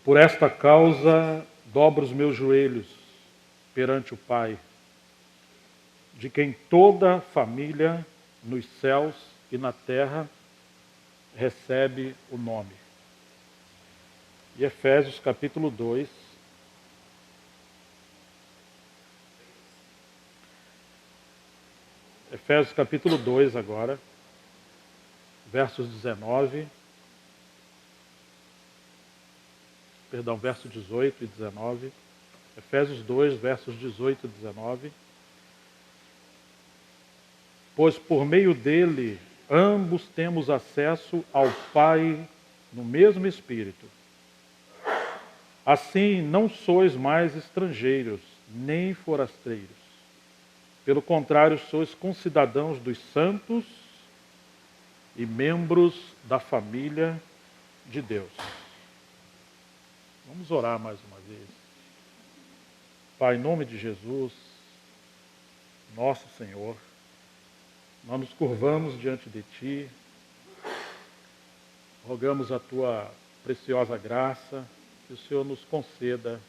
Por esta causa, dobro os meus joelhos perante o Pai, de quem toda família nos céus e na terra recebe o nome. E Efésios capítulo 2. Efésios capítulo 2 agora, versos 19, versos 18 e 19. Efésios 2, versos 18 e 19. Pois por meio dele, ambos temos acesso ao Pai no mesmo Espírito. Assim, não sois mais estrangeiros, nem forasteiros. Pelo contrário, sois concidadãos dos santos e membros da família de Deus. Vamos orar mais uma vez. Pai, em nome de Jesus, nosso Senhor, nós nos curvamos diante de Ti, rogamos a Tua preciosa graça, que o Senhor nos conceda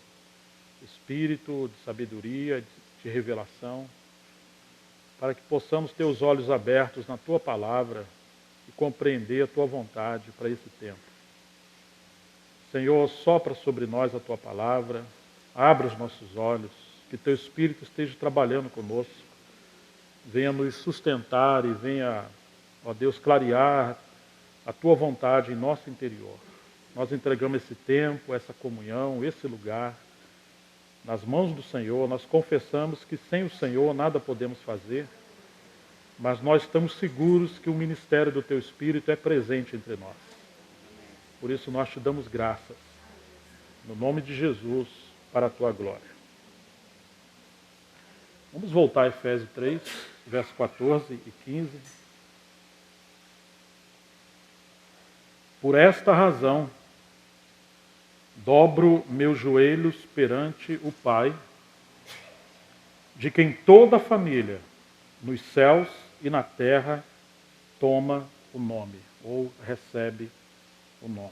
espírito de sabedoria, de revelação, para que possamos ter os olhos abertos na Tua palavra e compreender a Tua vontade para esse tempo. Senhor, sopra sobre nós a Tua palavra, abra os nossos olhos, que Teu Espírito esteja trabalhando conosco, venha nos sustentar e venha, ó Deus, clarear a Tua vontade em nosso interior. Nós entregamos esse tempo, essa comunhão, esse lugar nas mãos do Senhor. Nós confessamos que sem o Senhor nada podemos fazer, mas nós estamos seguros que o ministério do Teu Espírito é presente entre nós. Por isso nós Te damos graças, no nome de Jesus, para a Tua glória. Vamos voltar a Efésios 3, versos 14 e 15. Por esta razão, dobro meus joelhos perante o Pai, de quem toda a família, nos céus e na terra, toma o nome, ou recebe o nome.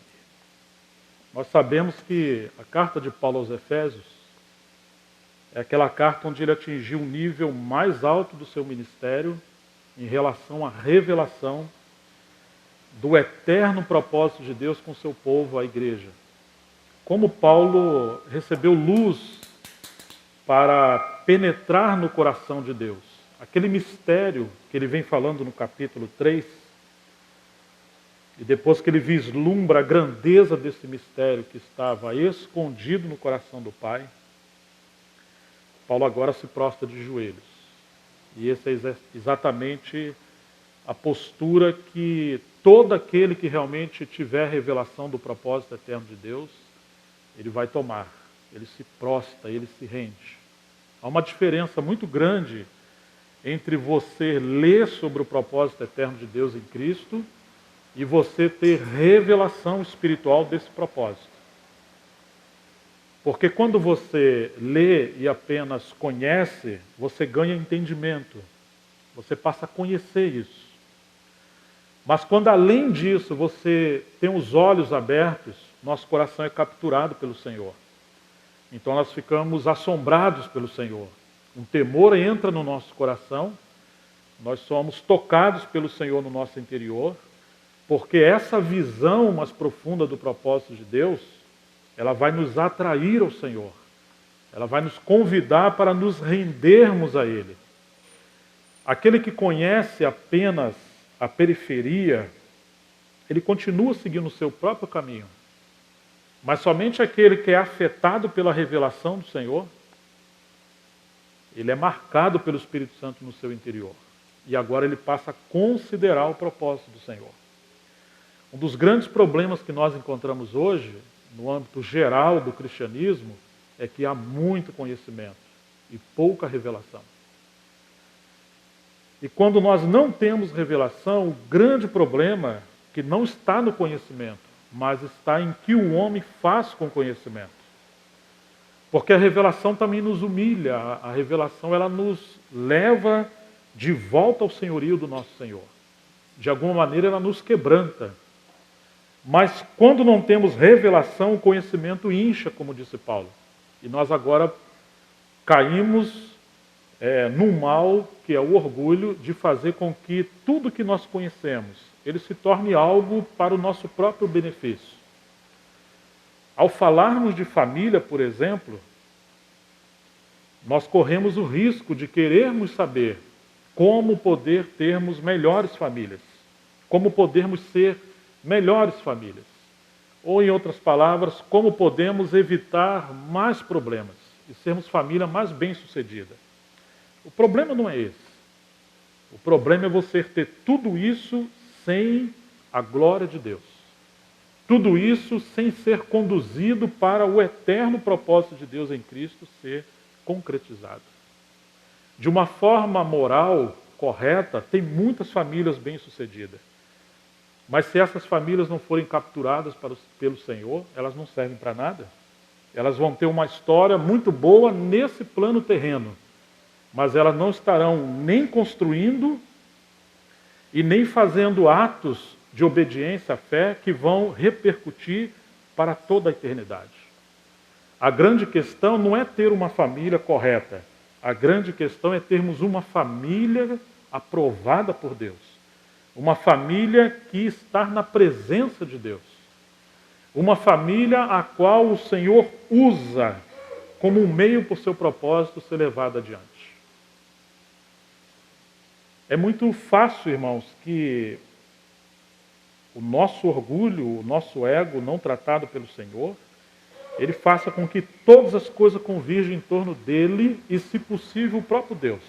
Nós sabemos que a carta de Paulo aos Efésios é aquela carta onde ele atingiu o nível mais alto do seu ministério em relação à revelação do eterno propósito de Deus com o seu povo, a igreja. Como Paulo recebeu luz para penetrar no coração de Deus. Aquele mistério que ele vem falando no capítulo 3, e depois que ele vislumbra a grandeza desse mistério que estava escondido no coração do Pai, Paulo agora se prostra de joelhos. E essa é exatamente a postura que todo aquele que realmente tiver revelação do propósito eterno de Deus, ele vai tomar. Ele se prostra, ele se rende. Há uma diferença muito grande entre você ler sobre o propósito eterno de Deus em Cristo e você ter revelação espiritual desse propósito. Porque quando você lê e apenas conhece, você ganha entendimento. Você passa a conhecer isso. Mas quando além disso você tem os olhos abertos, nosso coração é capturado pelo Senhor. Então nós ficamos assombrados pelo Senhor. Um temor entra no nosso coração, nós somos tocados pelo Senhor no nosso interior, porque essa visão mais profunda do propósito de Deus, ela vai nos atrair ao Senhor. Ela vai nos convidar para nos rendermos a Ele. Aquele que conhece apenas a periferia, ele continua seguindo o seu próprio caminho. Mas somente aquele que é afetado pela revelação do Senhor, ele é marcado pelo Espírito Santo no seu interior. E agora ele passa a considerar o propósito do Senhor. Um dos grandes problemas que nós encontramos hoje, no âmbito geral do cristianismo, é que há muito conhecimento e pouca revelação. E quando nós não temos revelação, o grande problema é que não está no conhecimento, mas está em que o homem faz com o conhecimento. Porque a revelação também nos humilha, a revelação ela nos leva de volta ao senhorio do nosso Senhor. De alguma maneira ela nos quebranta. Mas quando não temos revelação, o conhecimento incha, como disse Paulo. E nós agora caímos num mal, que é o orgulho, de fazer com que tudo que nós conhecemos, ele se torne algo para o nosso próprio benefício. Ao falarmos de família, por exemplo, nós corremos o risco de querermos saber como poder termos melhores famílias, como podermos ser melhores famílias. Ou, em outras palavras, como podemos evitar mais problemas e sermos família mais bem-sucedida. O problema não é esse. O problema é você ter tudo isso sem a glória de Deus. Tudo isso sem ser conduzido para o eterno propósito de Deus em Cristo ser concretizado. De uma forma moral correta, tem muitas famílias bem-sucedidas. Mas se essas famílias não forem capturadas pelo Senhor, elas não servem para nada. Elas vão ter uma história muito boa nesse plano terreno, mas elas não estarão nem construindo e nem fazendo atos de obediência à fé que vão repercutir para toda a eternidade. A grande questão não é ter uma família correta. A grande questão é termos uma família aprovada por Deus. Uma família que está na presença de Deus. Uma família a qual o Senhor usa como um meio por seu propósito ser levado adiante. É muito fácil, irmãos, que o nosso orgulho, o nosso ego não tratado pelo Senhor, ele faça com que todas as coisas convirjam em torno dele e, se possível, o próprio Deus.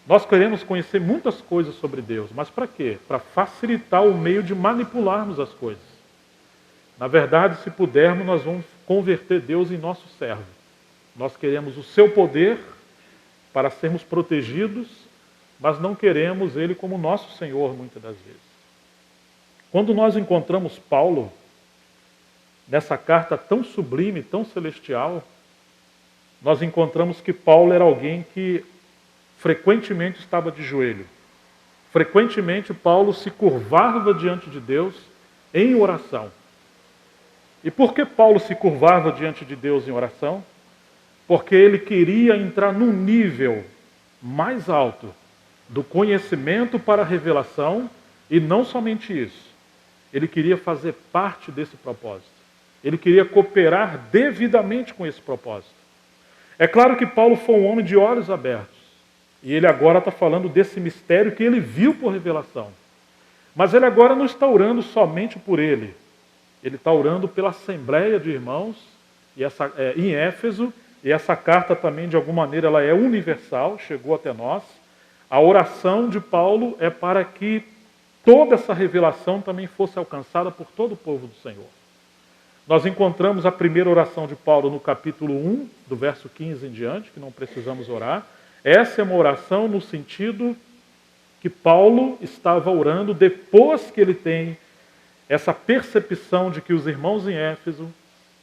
Nós queremos conhecer muitas coisas sobre Deus, mas para quê? Para facilitar o meio de manipularmos as coisas. Na verdade, se pudermos, nós vamos converter Deus em nosso servo. Nós queremos o seu poder para sermos protegidos, mas não queremos Ele como nosso Senhor, muitas das vezes. Quando nós encontramos Paulo, nessa carta tão sublime, tão celestial, nós encontramos que Paulo era alguém que frequentemente estava de joelho. Frequentemente Paulo se curvava diante de Deus em oração. E por que Paulo se curvava diante de Deus em oração? Porque ele queria entrar num nível mais alto do conhecimento para a revelação, e não somente isso. Ele queria fazer parte desse propósito. Ele queria cooperar devidamente com esse propósito. É claro que Paulo foi um homem de olhos abertos. E ele agora está falando desse mistério que ele viu por revelação. Mas ele agora não está orando somente por ele. Ele está orando pela assembleia de irmãos em Éfeso. E essa carta também, de alguma maneira, ela é universal, chegou até nós. A oração de Paulo é para que toda essa revelação também fosse alcançada por todo o povo do Senhor. Nós encontramos a primeira oração de Paulo no capítulo 1, do verso 15 em diante, que não precisamos orar. Essa é uma oração no sentido que Paulo estava orando depois que ele tem essa percepção de que os irmãos em Éfeso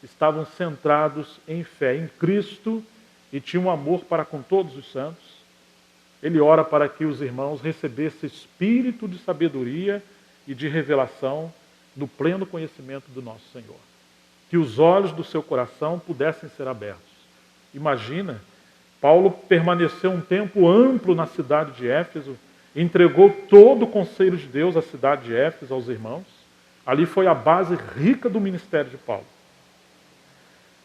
estavam centrados em fé em Cristo e tinham amor para com todos os santos. Ele ora para que os irmãos recebessem espírito de sabedoria e de revelação no pleno conhecimento do nosso Senhor. Que os olhos do seu coração pudessem ser abertos. Imagina, Paulo permaneceu um tempo amplo na cidade de Éfeso, entregou todo o conselho de Deus à cidade de Éfeso, aos irmãos. Ali foi a base rica do ministério de Paulo.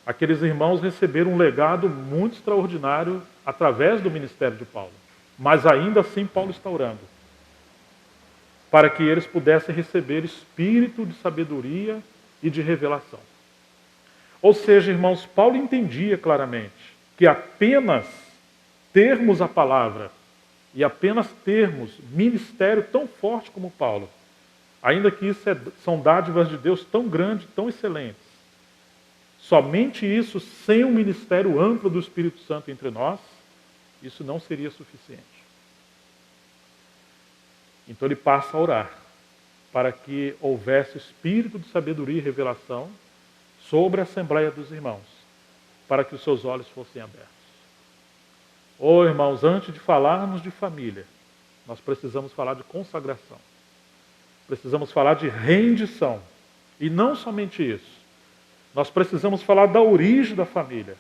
Aqueles irmãos receberam um legado muito extraordinário através do ministério de Paulo. Mas ainda assim Paulo está orando para que eles pudessem receber espírito de sabedoria e de revelação. Ou seja, irmãos, Paulo entendia claramente que apenas termos a palavra e apenas termos ministério tão forte como Paulo, ainda que isso são dádivas de Deus tão grandes, tão excelentes, somente isso, sem um ministério amplo do Espírito Santo entre nós, isso não seria suficiente. Então ele passa a orar para que houvesse espírito de sabedoria e revelação sobre a Assembleia dos Irmãos, para que os seus olhos fossem abertos. Oh, irmãos, antes de falarmos de família, nós precisamos falar de consagração. precisamos falar de rendição. E não somente isso. Nós precisamos falar da origem da família.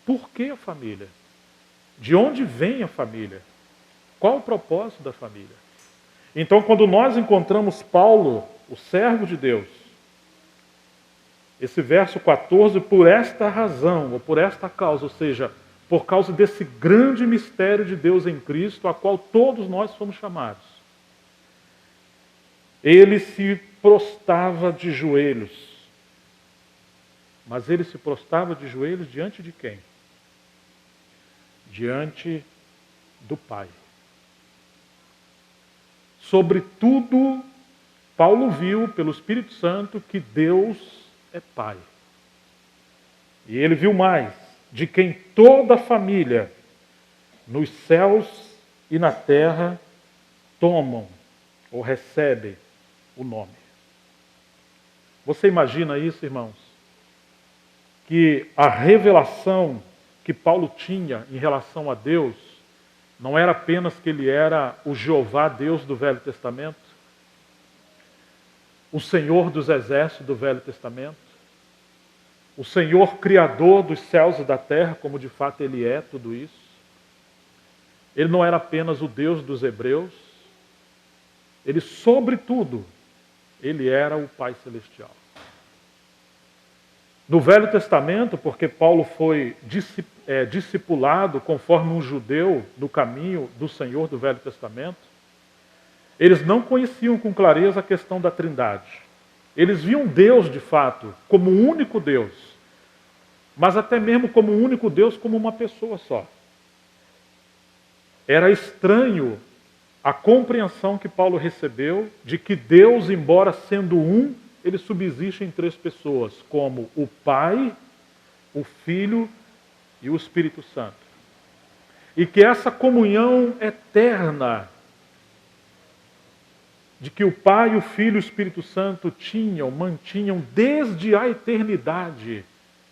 Por que a família? De onde vem a família? Qual o propósito da família? Então, quando nós encontramos Paulo, o servo de Deus, esse verso 14, por esta razão, ou por esta causa, ou seja, por causa desse grande mistério de Deus em Cristo, a qual todos nós fomos chamados. Ele se prostrava de joelhos. Mas ele se prostrava de joelhos diante de quem? Diante do Pai. Sobretudo, Paulo viu pelo Espírito Santo que Deus é Pai. E ele viu mais, de quem toda a família, nos céus e na terra, tomam ou recebem o nome. Você imagina isso, irmãos? Que a revelação que Paulo tinha em relação a Deus não era apenas que ele era o Jeová Deus do Velho Testamento, o Senhor dos exércitos do Velho Testamento, o Senhor Criador dos céus e da terra, como de fato ele é tudo isso. Ele não era apenas o Deus dos hebreus, ele, sobretudo, ele era o Pai Celestial. No Velho Testamento, porque Paulo foi discipulado conforme um judeu no caminho do Senhor do Velho Testamento, eles não conheciam com clareza a questão da Trindade. Eles viam Deus, de fato, como o único Deus, mas até mesmo como o único Deus, como uma pessoa só. Era estranho a compreensão que Paulo recebeu de que Deus, embora sendo um, ele subsiste em três pessoas, como o Pai, o Filho e o Espírito Santo. E que essa comunhão eterna de que o Pai, o Filho e o Espírito Santo mantinham desde a eternidade,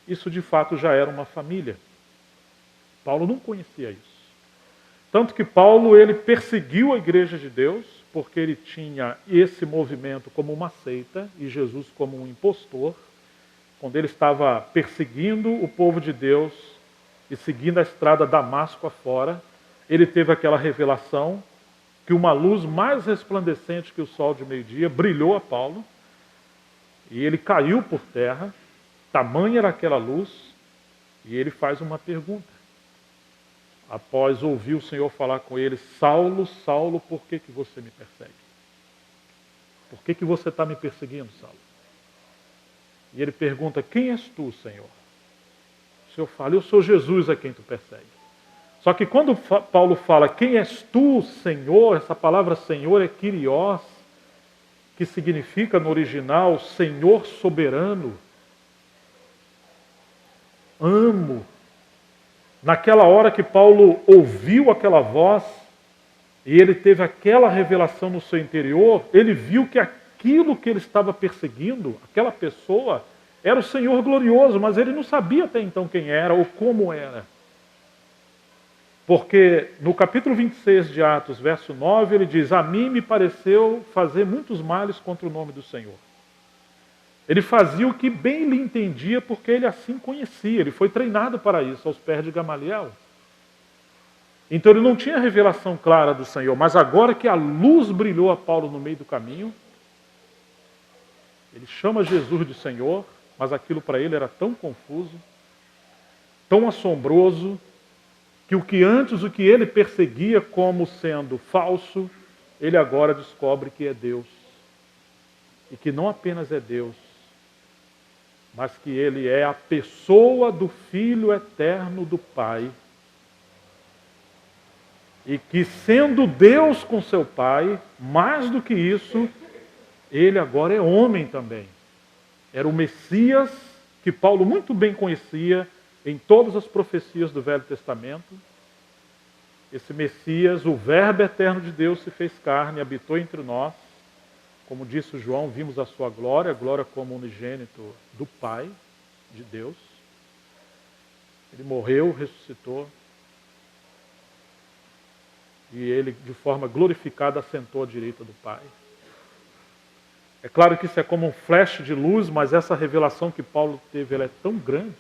isso de fato já era uma família. Paulo não conhecia isso. Tanto que Paulo, ele perseguiu a igreja de Deus, porque ele tinha esse movimento como uma seita e Jesus como um impostor, quando ele estava perseguindo o povo de Deus e seguindo a estrada Damasco afora, ele teve aquela revelação que uma luz mais resplandecente que o sol de meio-dia brilhou a Paulo e ele caiu por terra, tamanha era aquela luz, e ele faz uma pergunta. Após ouvir o Senhor falar com ele, Saulo, Saulo, por que você me persegue? Por que você está me perseguindo, Saulo? E ele pergunta, quem és tu, Senhor? O Senhor fala, eu sou Jesus a quem tu persegue. Só que quando Paulo fala, quem és tu, Senhor? Essa palavra Senhor é Kyrios, que significa no original, Senhor soberano. Amo. Naquela hora que Paulo ouviu aquela voz, e ele teve aquela revelação no seu interior, ele viu que aquilo que ele estava perseguindo, aquela pessoa, era o Senhor glorioso, mas ele não sabia até então quem era ou como era. Porque no capítulo 26 de Atos, verso 9, ele diz, a mim me pareceu fazer muitos males contra o nome do Senhor. Ele fazia o que bem lhe entendia, porque ele assim conhecia. Ele foi treinado para isso, aos pés de Gamaliel. Então ele não tinha revelação clara do Senhor, mas agora que a luz brilhou a Paulo no meio do caminho, ele chama Jesus de Senhor, mas aquilo para ele era tão confuso, tão assombroso, que o que ele perseguia como sendo falso, ele agora descobre que é Deus. E que não apenas é Deus, mas que ele é a pessoa do Filho eterno do Pai. E que sendo Deus com seu Pai, mais do que isso, ele agora é homem também. Era o Messias que Paulo muito bem conhecia em todas as profecias do Velho Testamento. Esse Messias, o Verbo eterno de Deus, se fez carne e habitou entre nós. Como disse João, vimos a sua glória, a glória como unigênito do Pai, de Deus. Ele morreu, ressuscitou. E ele, de forma glorificada, assentou à direita do Pai. É claro que isso é como um flash de luz, mas essa revelação que Paulo teve, ela é tão grande,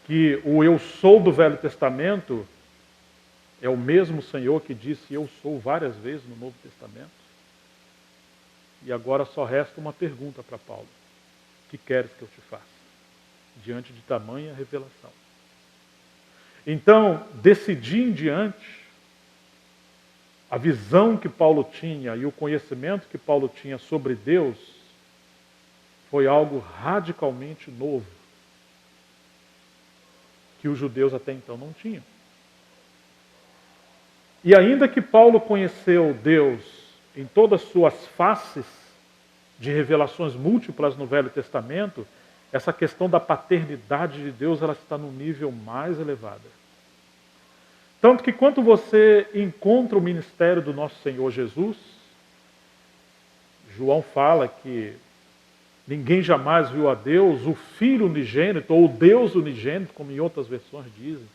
que o eu sou do Velho Testamento é o mesmo Senhor que disse eu sou várias vezes no Novo Testamento. E agora só resta uma pergunta para Paulo. O que queres que eu te faça? Diante de tamanha revelação. Então, desse em diante, a visão que Paulo tinha e o conhecimento que Paulo tinha sobre Deus foi algo radicalmente novo, que os judeus até então não tinham. E ainda que Paulo conheceu Deus em todas as suas faces de revelações múltiplas no Velho Testamento, essa questão da paternidade de Deus, ela está no nível mais elevado. Tanto que quando você encontra o ministério do nosso Senhor Jesus, João fala que ninguém jamais viu a Deus, o Filho unigênito, ou o Deus unigênito, como em outras versões dizem,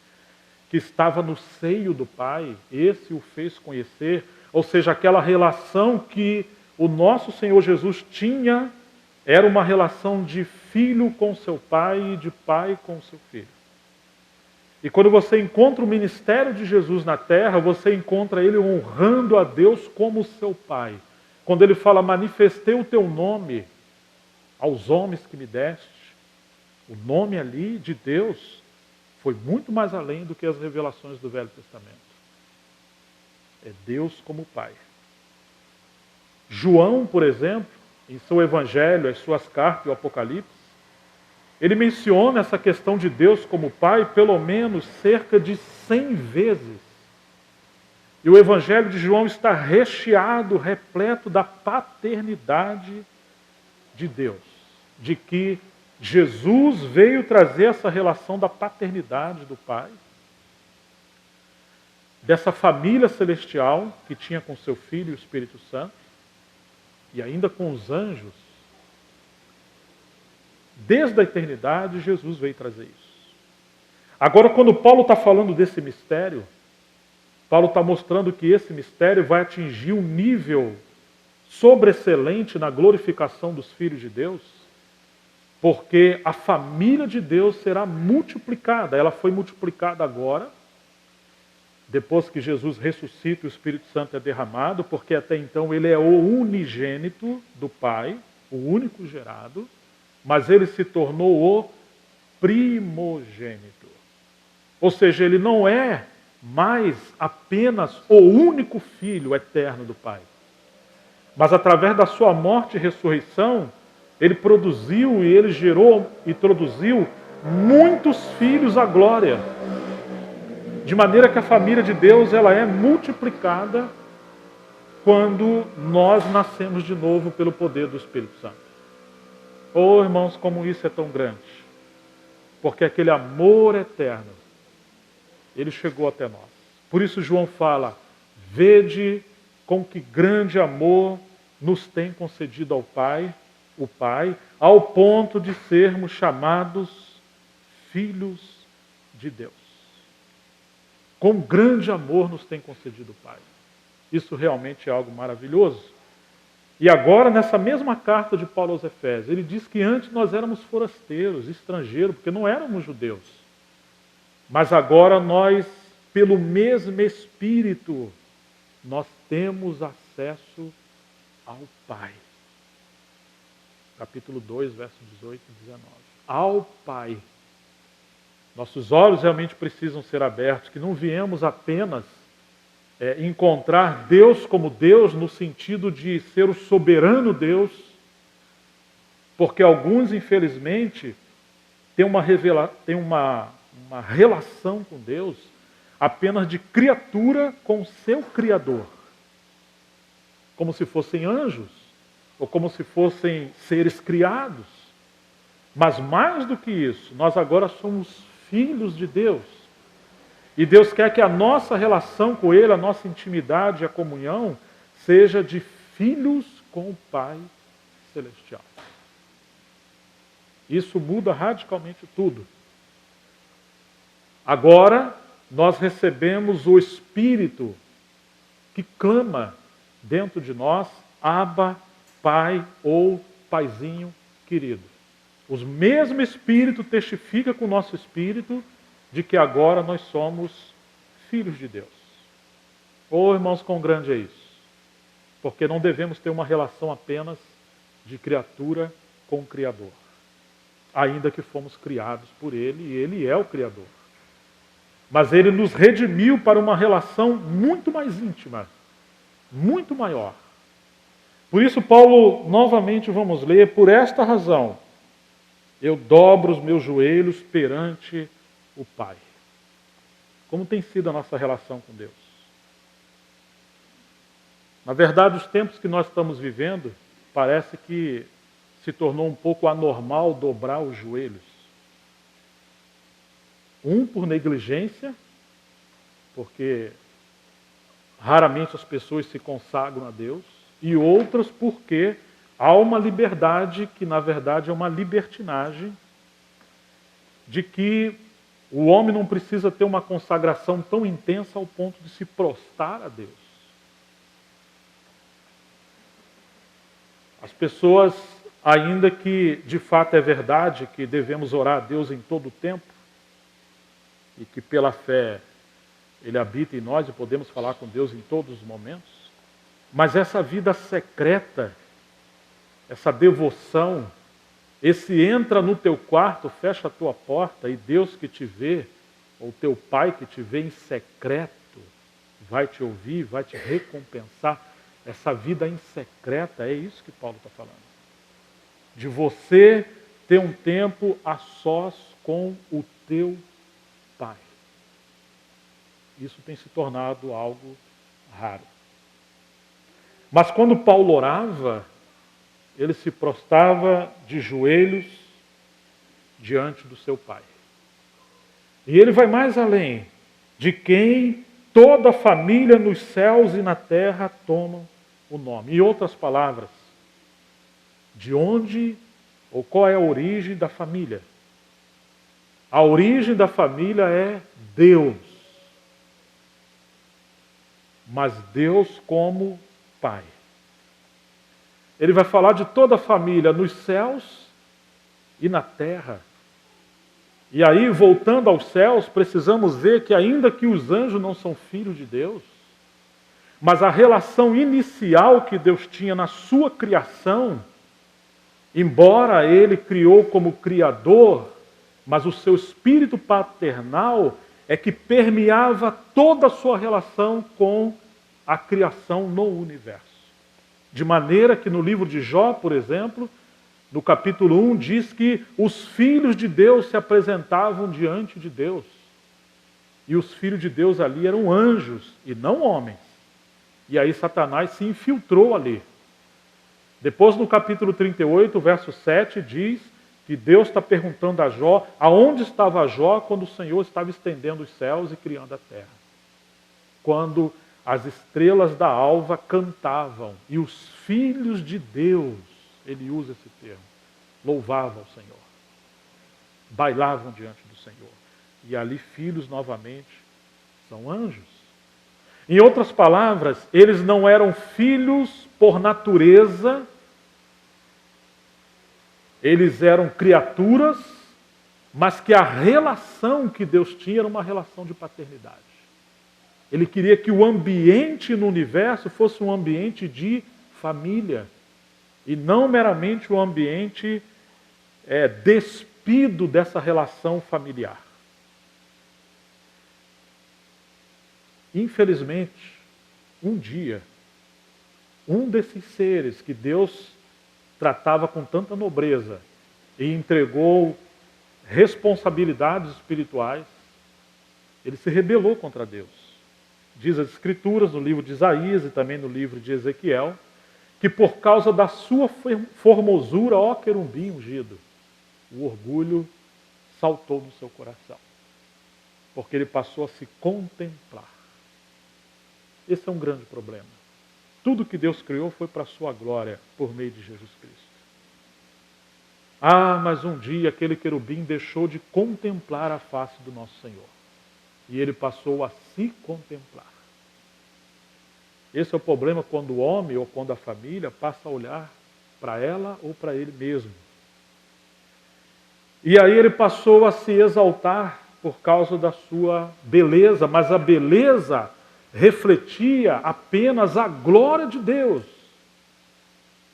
que estava no seio do Pai, esse o fez conhecer, ou seja, aquela relação que o nosso Senhor Jesus tinha, era uma relação de filho com seu pai e de pai com seu filho. E quando você encontra o ministério de Jesus na terra, você encontra ele honrando a Deus como seu pai. Quando ele fala, manifestei o teu nome aos homens que me deste, o nome ali de Deus foi muito mais além do que as revelações do Velho Testamento. É Deus como Pai. João, por exemplo, em seu Evangelho, as suas cartas e o Apocalipse, ele menciona essa questão de Deus como Pai pelo menos cerca de 100 vezes. E o Evangelho de João está recheado, repleto da paternidade de Deus. De que Jesus veio trazer essa relação da paternidade do Pai, dessa família celestial que tinha com seu Filho e o Espírito Santo, e ainda com os anjos. Desde a eternidade, Jesus veio trazer isso. Agora, quando Paulo está falando desse mistério, Paulo está mostrando que esse mistério vai atingir um nível sobreexcelente na glorificação dos filhos de Deus, porque a família de Deus será multiplicada. Ela foi multiplicada agora, depois que Jesus ressuscita e o Espírito Santo é derramado, porque até então ele é o unigênito do Pai, o único gerado, mas ele se tornou o primogênito. Ou seja, ele não é mais apenas o único filho eterno do Pai, mas através da sua morte e ressurreição, ele produziu e ele gerou e introduziu muitos filhos à glória. De maneira que a família de Deus ela é multiplicada quando nós nascemos de novo pelo poder do Espírito Santo. Oh, irmãos, como isso é tão grande. Porque aquele amor eterno, ele chegou até nós. Por isso João fala, vede com que grande amor nos tem concedido ao Pai, o Pai, ao ponto de sermos chamados filhos de Deus. Com grande amor nos tem concedido o Pai. Isso realmente é algo maravilhoso. E agora, nessa mesma carta de Paulo aos Efésios, ele diz que antes nós éramos forasteiros, estrangeiros, porque não éramos judeus. Mas agora nós, pelo mesmo Espírito, nós temos acesso ao Pai. Capítulo 2, versos 18 e 19. Ao Pai. Nossos olhos realmente precisam ser abertos, que não viemos apenas encontrar Deus como Deus no sentido de ser o soberano Deus, porque alguns, infelizmente, têm uma relação com Deus apenas de criatura com seu Criador, como se fossem anjos, ou como se fossem seres criados. Mas mais do que isso, nós agora somos filhos de Deus. E Deus quer que a nossa relação com Ele, a nossa intimidade, a comunhão, seja de filhos com o Pai Celestial. Isso muda radicalmente tudo. Agora, nós recebemos o Espírito que clama dentro de nós, Abba, pai ou paizinho querido. O mesmo Espírito testifica com o nosso espírito de que agora nós somos filhos de Deus. Oh, irmãos, quão grande é isso. Porque não devemos ter uma relação apenas de criatura com o Criador. Ainda que fomos criados por Ele e Ele é o Criador. Mas Ele nos redimiu para uma relação muito mais íntima, muito maior. Por isso, Paulo, novamente vamos ler, por esta razão, eu dobro os meus joelhos perante o Pai. Como tem sido a nossa relação com Deus? Na verdade, os tempos que nós estamos vivendo, parece que se tornou um pouco anormal dobrar os joelhos. Um, por negligência, porque raramente as pessoas se consagram a Deus, e outras porque há uma liberdade que, na verdade, é uma libertinagem, de que o homem não precisa ter uma consagração tão intensa ao ponto de se prostrar a Deus. As pessoas, ainda que de fato é verdade que devemos orar a Deus em todo o tempo, e que pela fé Ele habita em nós e podemos falar com Deus em todos os momentos, mas essa vida secreta, essa devoção, esse entra no teu quarto, fecha a tua porta e Deus que te vê, ou teu Pai que te vê em secreto, vai te ouvir, vai te recompensar. Essa vida em secreta, é isso que Paulo está falando. De você ter um tempo a sós com o teu Pai. Isso tem se tornado algo raro. Mas quando Paulo orava, ele se prostrava de joelhos diante do seu Pai. E ele vai mais além, de quem toda a família nos céus e na terra tomam o nome. Em outras palavras, de onde ou qual é a origem da família? A origem da família é Deus. Mas Deus como Pai. Ele vai falar de toda a família nos céus e na terra. E aí, voltando aos céus, precisamos ver que ainda que os anjos não são filhos de Deus, mas a relação inicial que Deus tinha na sua criação, embora Ele criou como Criador, mas o seu espírito paternal é que permeava toda a sua relação com a criação no universo. De maneira que no livro de Jó, por exemplo, no capítulo 1, diz que os filhos de Deus se apresentavam diante de Deus. E os filhos de Deus ali eram anjos e não homens. E aí Satanás se infiltrou ali. Depois no capítulo 38, verso 7, diz que Deus está perguntando a Jó aonde estava Jó quando o Senhor estava estendendo os céus e criando a terra. Quando as estrelas da alva cantavam e os filhos de Deus, ele usa esse termo, louvavam o Senhor, bailavam diante do Senhor. E ali filhos novamente são anjos. Em outras palavras, eles não eram filhos por natureza, eles eram criaturas, mas que a relação que Deus tinha era uma relação de paternidade. Ele queria que o ambiente no universo fosse um ambiente de família, e não meramente um ambiente despido dessa relação familiar. Infelizmente, um dia, um desses seres que Deus tratava com tanta nobreza e entregou responsabilidades espirituais, ele se rebelou contra Deus. Diz as Escrituras, no livro de Isaías e também no livro de Ezequiel, que por causa da sua formosura, ó querubim ungido, o orgulho saltou no seu coração. Porque ele passou a se contemplar. Esse é um grande problema. Tudo que Deus criou foi para a sua glória, por meio de Jesus Cristo. Ah, mas um dia aquele querubim deixou de contemplar a face do nosso Senhor. E ele passou a se contemplar. Esse é o problema quando o homem ou quando a família passa a olhar para ela ou para ele mesmo. E aí ele passou a se exaltar por causa da sua beleza, mas a beleza refletia apenas a glória de Deus.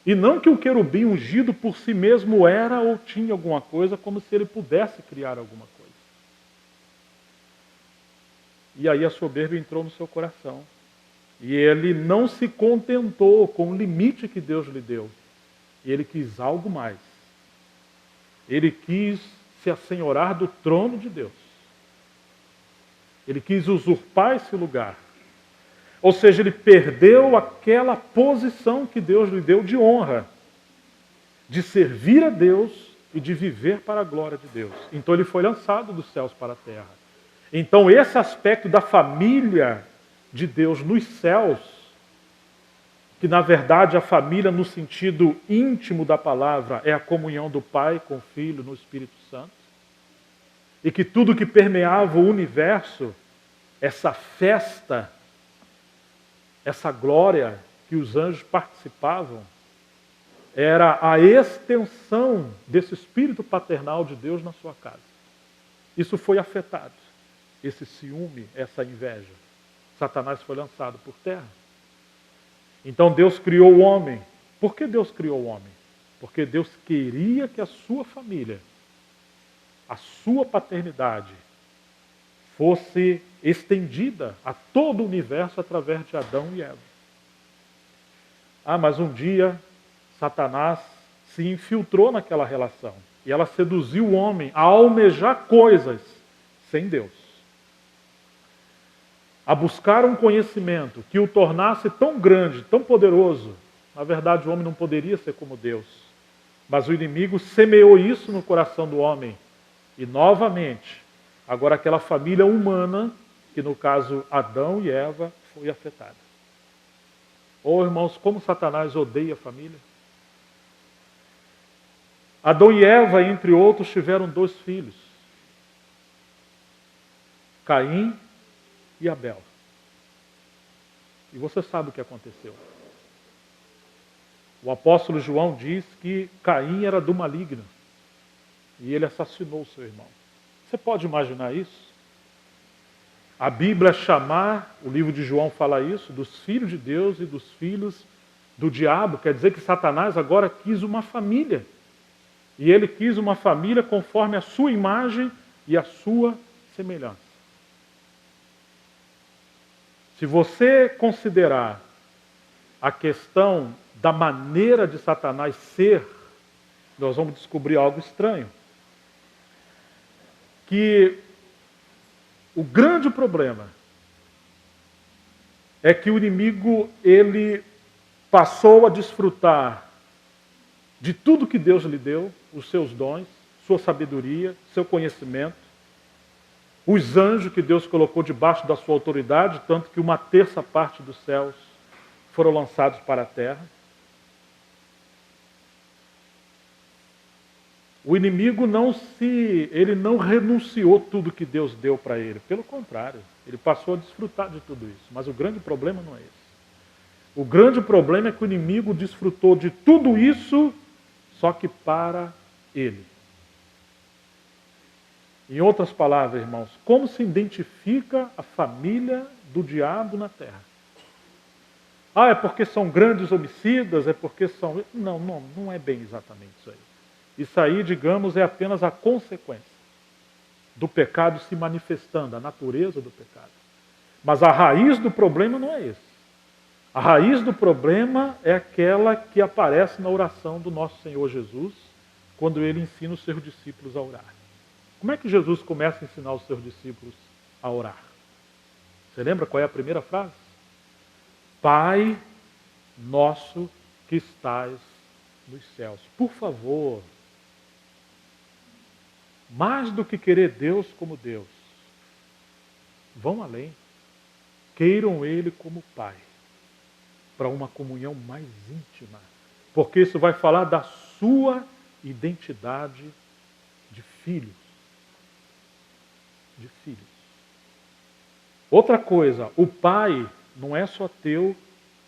E não que o querubim ungido por si mesmo era ou tinha alguma coisa, como se ele pudesse criar alguma coisa. E aí a soberba entrou no seu coração. E ele não se contentou com o limite que Deus lhe deu. Ele quis algo mais. Ele quis se assenhorar do trono de Deus. Ele quis usurpar esse lugar. Ou seja, ele perdeu aquela posição que Deus lhe deu de honra, de servir a Deus e de viver para a glória de Deus. Então ele foi lançado dos céus para a terra. Então esse aspecto da família de Deus nos céus, que na verdade a família no sentido íntimo da palavra é a comunhão do Pai com o Filho no Espírito Santo, e que tudo que permeava o universo, essa festa, essa glória que os anjos participavam, era a extensão desse espírito paternal de Deus na sua casa. Isso foi afetado, esse ciúme, essa inveja. Satanás foi lançado por terra. Então Deus criou o homem. Por que Deus criou o homem? Porque Deus queria que a sua família, a sua paternidade, fosse estendida a todo o universo através de Adão e Eva. Mas um dia Satanás se infiltrou naquela relação e ela seduziu o homem a almejar coisas sem Deus. A buscar um conhecimento que o tornasse tão grande, tão poderoso. Na verdade, o homem não poderia ser como Deus. Mas o inimigo semeou isso no coração do homem. E novamente, agora aquela família humana, que no caso Adão e Eva, foi afetada. Irmãos, como Satanás odeia a família. Adão e Eva, entre outros, tiveram 2 filhos. Caim e Abel. E você sabe o que aconteceu. O apóstolo João diz que Caim era do maligno. E ele assassinou seu irmão. Você pode imaginar isso? A Bíblia chamar, o livro de João fala isso, dos filhos de Deus e dos filhos do diabo. Quer dizer que Satanás agora quis uma família. E ele quis uma família conforme a sua imagem e a sua semelhança. Se você considerar a questão da maneira de Satanás ser, nós vamos descobrir algo estranho. Que o grande problema é que o inimigo, ele passou a desfrutar de tudo que Deus lhe deu, os seus dons, sua sabedoria, seu conhecimento, os anjos que Deus colocou debaixo da sua autoridade, tanto que 1/3 dos céus foram lançados para a terra. O inimigo ele não renunciou tudo que Deus deu para ele. Pelo contrário, ele passou a desfrutar de tudo isso. Mas o grande problema não é esse. O grande problema é que o inimigo desfrutou de tudo isso, só que para ele. Em outras palavras, irmãos, como se identifica a família do diabo na terra? É porque são grandes homicidas, é porque são... Não é bem exatamente isso aí. Isso aí, digamos, é apenas a consequência do pecado se manifestando, a natureza do pecado. Mas a raiz do problema não é esse. A raiz do problema é aquela que aparece na oração do nosso Senhor Jesus, quando ele ensina os seus discípulos a orar. Como é que Jesus começa a ensinar os seus discípulos a orar? Você lembra qual é a primeira frase? Pai nosso que estais nos céus. Por favor, mais do que querer Deus como Deus, vão além. Queiram Ele como Pai, para uma comunhão mais íntima. Porque isso vai falar da sua identidade de filhos. De filhos. Outra coisa, o Pai não é só teu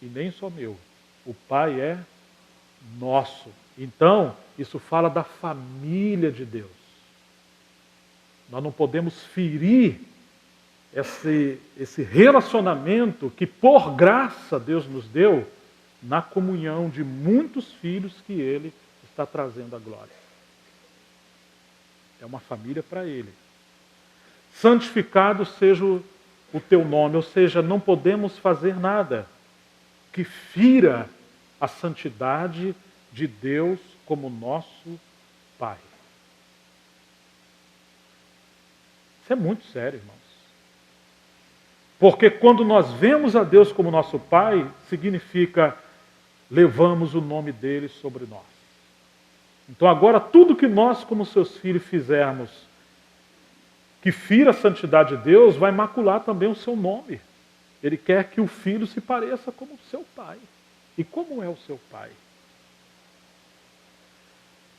e nem só meu. O Pai é nosso. Então, isso fala da família de Deus. Nós não podemos ferir esse relacionamento que, por graça, Deus nos deu na comunhão de muitos filhos que Ele está trazendo à glória. É uma família para Ele. Santificado seja o teu nome, ou seja, não podemos fazer nada que fira a santidade de Deus como nosso Pai. Isso é muito sério, irmãos. Porque quando nós vemos a Deus como nosso Pai, significa levamos o nome dele sobre nós. Então agora tudo que nós como seus filhos fizermos que fira a santidade de Deus, vai macular também o seu nome. Ele quer que o filho se pareça como o seu pai. E como é o seu pai?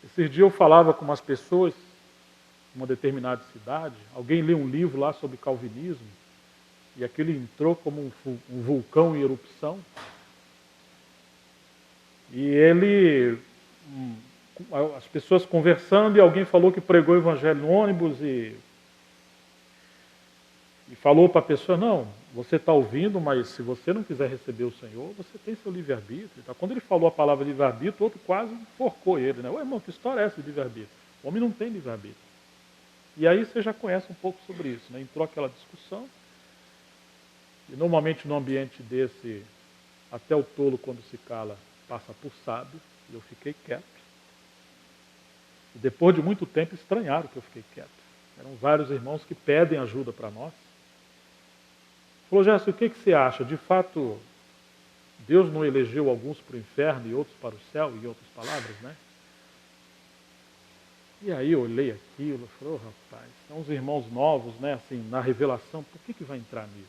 Esses dias eu falava com umas pessoas, em uma determinada cidade, alguém lê um livro lá sobre calvinismo, e aquilo entrou como um vulcão em erupção. E as pessoas conversando, e alguém falou que pregou o evangelho no ônibus, e falou para a pessoa, não, você está ouvindo, mas se você não quiser receber o Senhor, você tem seu livre-arbítrio. Quando ele falou a palavra livre-arbítrio, o outro quase enforcou ele. Né? Ô irmão, que história é essa de livre-arbítrio? O homem não tem livre-arbítrio. E aí você já conhece um pouco sobre isso. Né? Entrou aquela discussão. E normalmente num ambiente desse, até o tolo quando se cala, passa por sábio. E eu fiquei quieto. E depois de muito tempo estranharam que eu fiquei quieto. Eram vários irmãos que pedem ajuda para nós. Falou, Gerson, o que você acha? De fato, Deus não elegeu alguns para o inferno e outros para o céu, em outras palavras, né? E aí eu olhei aquilo e falei, rapaz, são os irmãos novos, né? Assim, na revelação, por que vai entrar nisso,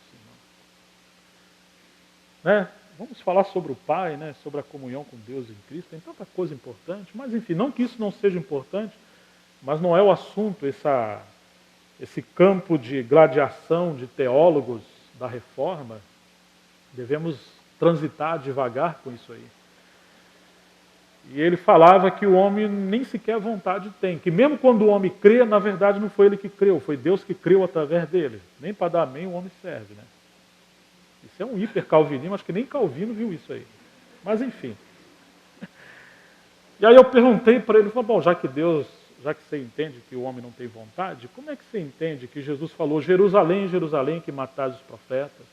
irmão? Né? Vamos falar sobre o Pai, né? Sobre a comunhão com Deus em Cristo, tem tanta coisa importante, mas enfim, não que isso não seja importante, mas não é o assunto, esse campo de gladiação de teólogos da reforma, devemos transitar devagar com isso aí. E ele falava que o homem nem sequer vontade tem, que mesmo quando o homem crê, na verdade não foi ele que creu, foi Deus que creu através dele. Nem para dar amém o homem serve, né? Isso é um hiper-calvinismo, acho que nem Calvino viu isso aí. Mas enfim. E aí eu perguntei para ele, bom, já que você entende que o homem não tem vontade, como é que você entende que Jesus falou, Jerusalém, Jerusalém, que matais os profetas,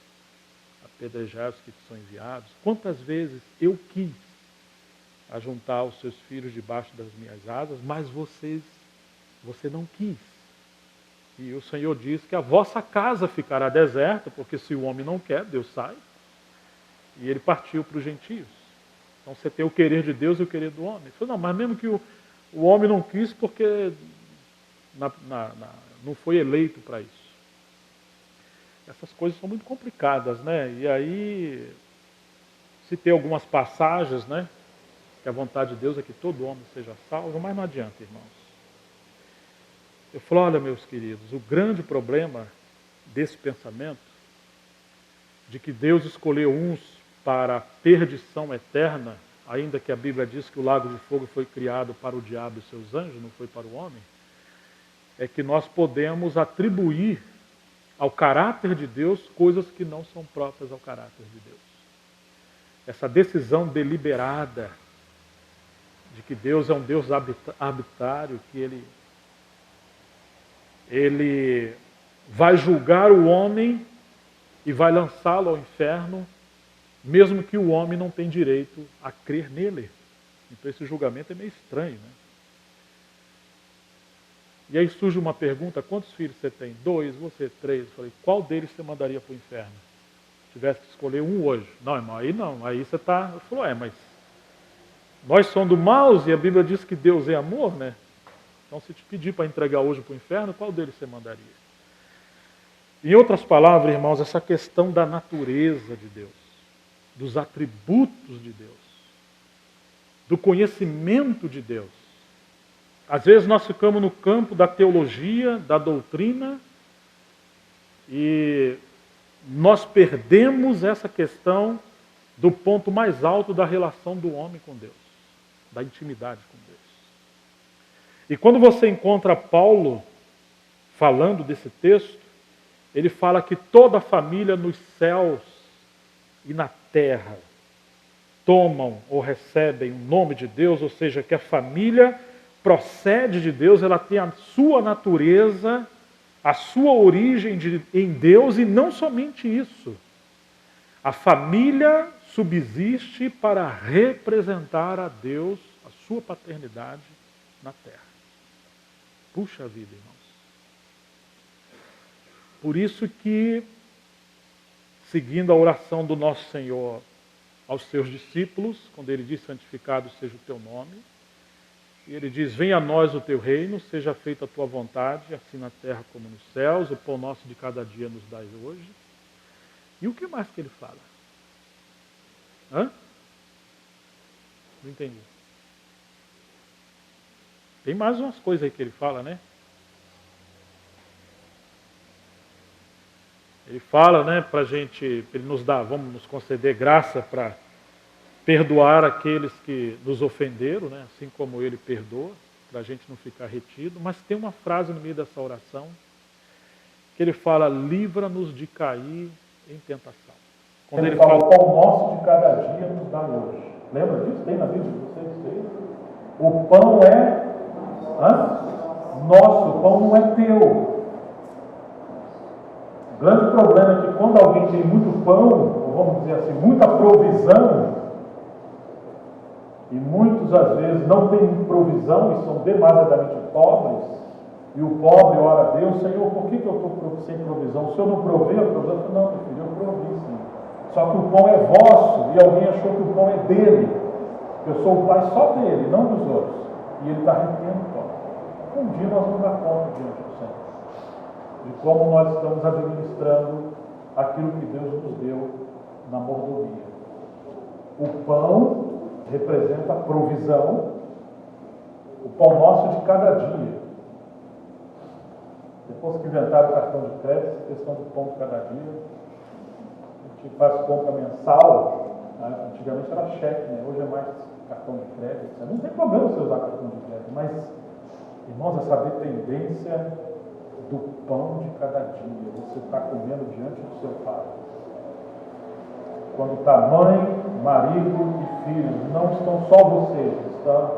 apedrejai os que são enviados? Quantas vezes eu quis ajuntar os seus filhos debaixo das minhas asas, mas você não quis. E o Senhor diz que a vossa casa ficará deserta, porque se o homem não quer, Deus sai. E ele partiu para os gentios. Então você tem o querer de Deus e o querer do homem. Ele falou, não, mas mesmo que o homem não quis porque não foi eleito para isso. Essas coisas são muito complicadas, né? E aí, se tem algumas passagens, né? Que a vontade de Deus é que todo homem seja salvo, mas não adianta, irmãos. Eu falo, olha, meus queridos, o grande problema desse pensamento, de que Deus escolheu uns para a perdição eterna, ainda que a Bíblia diz que o lago de fogo foi criado para o diabo e seus anjos, não foi para o homem, é que nós podemos atribuir ao caráter de Deus coisas que não são próprias ao caráter de Deus. Essa decisão deliberada de que Deus é um Deus arbitrário, que Ele vai julgar o homem e vai lançá-lo ao inferno, mesmo que o homem não tenha direito a crer nele. Então esse julgamento é meio estranho, né? E aí surge uma pergunta, quantos filhos você tem? 2, você 3. Eu falei, qual deles você mandaria para o inferno? Se tivesse que escolher um hoje. Não, irmão, aí não. Aí você está... Eu falei, mas nós somos maus e a Bíblia diz que Deus é amor, né? Então se te pedir para entregar hoje para o inferno, qual deles você mandaria? Em outras palavras, irmãos, essa questão da natureza de Deus, dos atributos de Deus, do conhecimento de Deus. Às vezes nós ficamos no campo da teologia, da doutrina, e nós perdemos essa questão do ponto mais alto da relação do homem com Deus. da intimidade com Deus. E quando você encontra Paulo falando desse texto, ele fala que toda a família nos céus e na terra tomam ou recebem o nome de Deus, ou seja, que a família procede de Deus, ela tem a sua natureza, a sua origem em Deus, e não somente isso. A família subsiste para representar a Deus, a sua paternidade na terra. Puxa vida, irmãos. Por isso que, seguindo a oração do nosso Senhor aos seus discípulos, quando ele diz: santificado seja o teu nome, e ele diz: venha a nós o teu reino, seja feita a tua vontade, assim na terra como nos céus, o pão nosso de cada dia nos dai hoje. E o que mais que ele fala? Não entendi. Tem mais umas coisas aí que ele fala, né? Ele fala, né, pra gente, ele nos dá, vamos nos conceder graça para perdoar aqueles que nos ofenderam, né, assim como ele perdoa, para a gente não ficar retido. Mas tem uma frase no meio dessa oração que ele fala: livra-nos de cair em tentação. Quando ele fala: o pão nosso de cada dia nos dá hoje. Lembra disso? Tem na Bíblia de vocês? O pão é nosso, o pão não é teu. O grande problema é que quando alguém tem muito pão, ou vamos dizer assim, muita provisão, e muitos às vezes não têm provisão e são demasiadamente pobres, e o pobre ora a Deus: Senhor, por que eu estou sem provisão? O Senhor não provê a provisão? Não, meu filho, eu provi sim. Só que o pão é vosso, e alguém achou que o pão é dele. Eu sou o pai só dele, não dos outros. E ele está retendo o pão. Um dia nós vamos dar conta diante do Senhor de como nós estamos administrando aquilo que Deus nos deu na mordomia. O pão representa a provisão, o pão nosso de cada dia. Depois que inventaram o cartão de crédito, essa questão do pão de cada dia, a gente faz compra mensal, né? Antigamente era cheque, né? Hoje é mais cartão de crédito. Não tem problema você usar cartão de crédito, mas, irmãos, essa dependência do pão de cada dia, você está comendo diante do seu Pai. Quando está mãe, marido e filho, não estão só vocês, está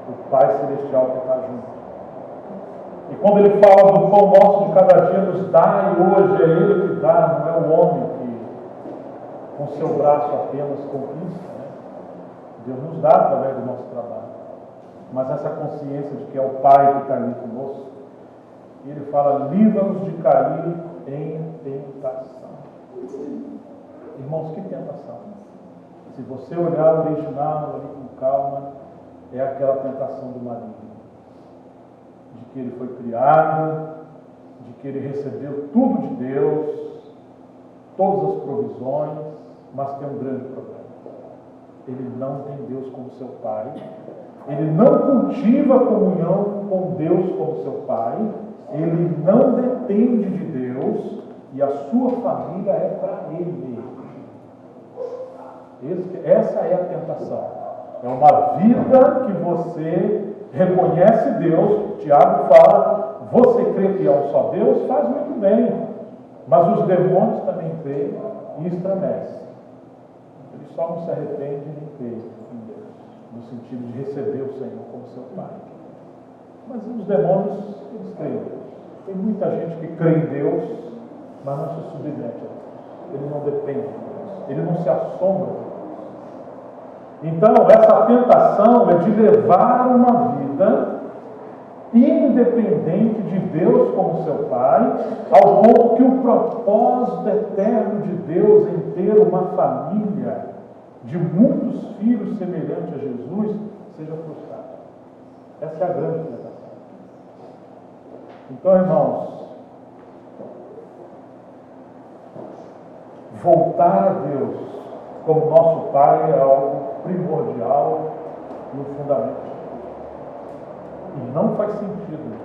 o Pai Celestial que está junto. E quando ele fala do pão nosso de cada dia nos dá, e hoje é ele que dá, não é o homem que com seu braço apenas conquista, né? Deus nos dá através do nosso trabalho. Mas essa consciência de que é o Pai que está ali conosco, e ele fala: livra-nos de cair em tentação. Irmãos, que tentação? Se você olhar o original ali com calma, é aquela tentação do maligno. De que ele foi criado, de que ele recebeu tudo de Deus, todas as provisões, mas tem um grande problema. Ele não tem Deus como seu Pai, ele não cultiva a comunhão com Deus como seu Pai, ele não depende de Deus e a sua família é para ele. Essa é a tentação. É uma vida que você reconhece Deus. Tiago fala: você crê que é um só Deus? Faz muito bem. Mas os demônios também creem e estremecem. Eles só não se arrependem nem creem em Deus, no sentido de receber o Senhor como seu Pai. Mas os demônios, eles creem em Deus. Tem muita gente que crê em Deus, mas não se submete a Deus. Ele não depende de Deus. Ele não se assombra de Deus. Então, essa tentação é de levar uma vida independente de Deus como seu Pai, ao ponto que o propósito eterno de Deus em ter uma família de muitos filhos semelhantes a Jesus seja frustrado. Essa é a grande tentação. Então, irmãos, voltar a Deus como nosso Pai é algo primordial e um fundamento. E não faz sentido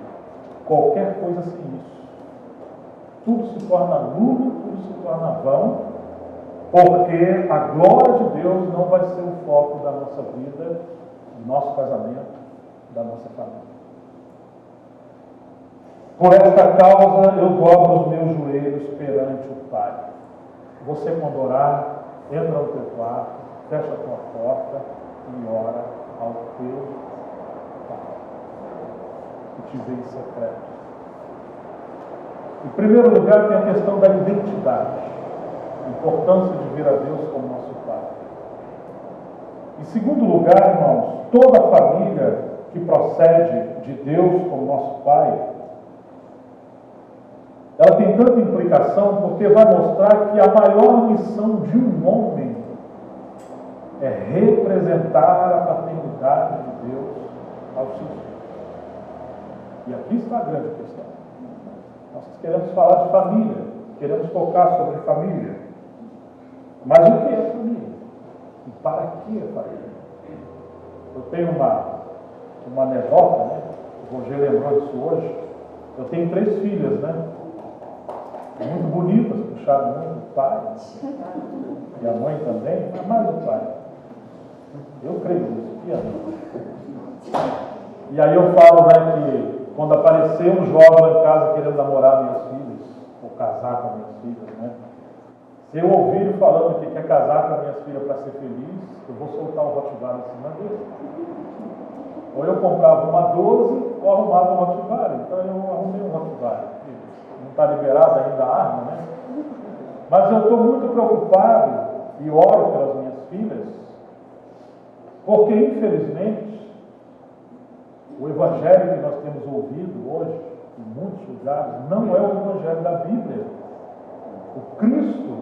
qualquer coisa sem isso. Tudo se torna nulo, tudo se torna vão, porque a glória de Deus não vai ser o foco da nossa vida do nosso casamento, da nossa família. Por esta causa eu dobro os meus joelhos perante o Pai. Você, quando orar, entra no teu quarto, fecha a tua porta e ora ao teu Pai, que te vê em secreto. Em primeiro lugar, tem a questão da identidade, a importância de ver a Deus como nosso Pai. Em segundo lugar, irmãos, toda família que procede de Deus como nosso Pai, ela tem tanta implicação porque vai mostrar que a maior missão de um homem é representar a paternidade de Deus aos seus filhos. E aqui está a grande questão. Nós queremos falar de família, queremos focar sobre família. Mas o que é família? E para que é família? Eu tenho uma anedota, né? O Roger lembrou disso hoje. Eu tenho 3 filhas, né? Muito bonitas, puxaram muito o pai. E a mãe também, mas mais o pai. Eu creio nisso, que é. E aí eu falo, né, que quando aparecer um jovem lá em casa querendo namorar minhas filhas, ou casar com minhas filhas, né? Se eu ouvir ele falando que quer casar com minhas filhas para ser feliz, eu vou soltar o Rottweiler em cima dele. Ou eu comprava uma 12 ou arrumava um Rottweiler. Então eu arrumei um Rottweiler. Não está liberada ainda a arma, né? Mas eu estou muito preocupado e oro pelas minhas filhas, porque infelizmente o evangelho que nós temos ouvido hoje, em muitos lugares, não é o evangelho da Bíblia. O Cristo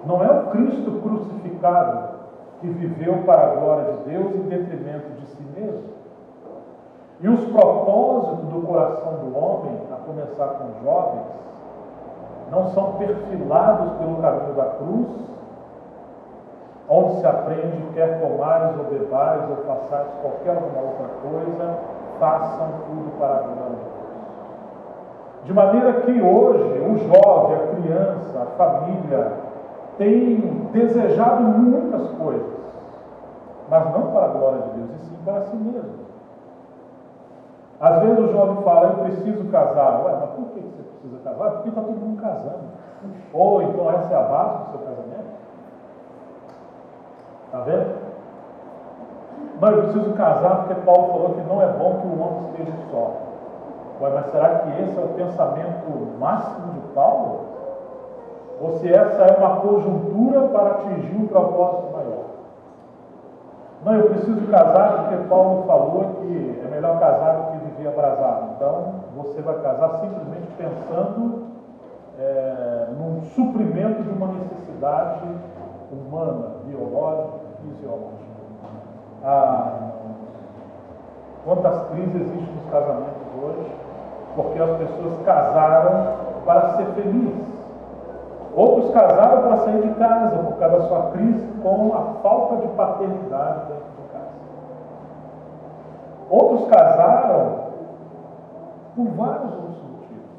não é o Cristo crucificado que viveu para a glória de Deus em detrimento de si mesmo. E os propósitos do coração do homem, a começar com os jovens, não são perfilados pelo caminho da cruz, onde se aprende, quer comares ou bebais ou façais qualquer outra coisa, façam tudo para a glória de Deus. De maneira que hoje o jovem, a criança, a família, tem desejado muitas coisas, mas não para a glória de Deus, e sim para si mesmo. Às vezes o jovem fala, eu preciso casar. Ué, mas por que você precisa casar? Porque está todo mundo casando. Ou então essa é a base do seu casamento. Está vendo? Não, eu preciso casar porque Paulo falou que não é bom que o homem esteja só. Ué, mas será que esse é o pensamento máximo de Paulo? Ou se essa é uma conjuntura para atingir um propósito maior? Não, eu preciso casar porque Paulo falou que é melhor casar do que viver abrasado. Então, você vai casar simplesmente pensando num suprimento de uma necessidade humana, biológica, fisiológica. Quantas crises existem nos casamentos hoje? Porque as pessoas casaram para ser felizes. Outros casaram para sair de casa por causa da sua crise com a falta de paternidade dentro de casa. Outros casaram por vários outros motivos.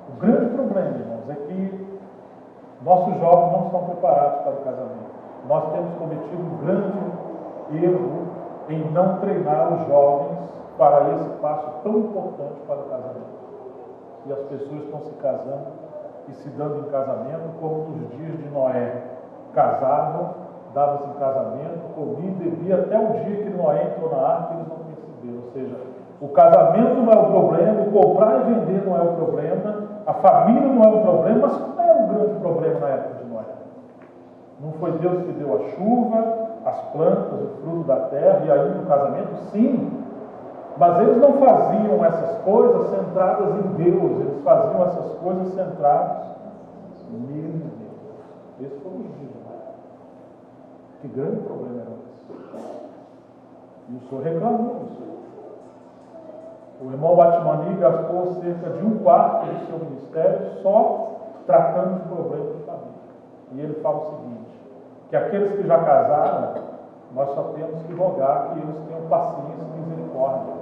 O grande problema, irmãos, é que nossos jovens não estão preparados para o casamento. Nós temos cometido um grande erro em não treinar os jovens para esse passo tão importante para o casamento. E as pessoas estão se casando e se dando em casamento como nos dias de Noé. Casavam, davam-se em casamento, comiam, bebiam até o dia que Noé entrou na arca e eles não perceberam. Ou seja, o casamento não é o problema, o comprar e vender não é o problema, a família não é o problema, mas qual era o grande problema na época de Noé? Não foi Deus que deu a chuva, as plantas, o fruto da terra e ainda o casamento? Sim. Mas eles não faziam essas coisas centradas em Deus, eles faziam essas coisas centradas nele e Deus. Esse foi o motivo. Que grande problema era esse? E o Senhor reclamou disso. O irmão Batmani gastou cerca de 1/4 do seu ministério só tratando de problemas de família. E ele fala o seguinte, que aqueles que já casaram, nós só temos que rogar que eles tenham paciência e misericórdia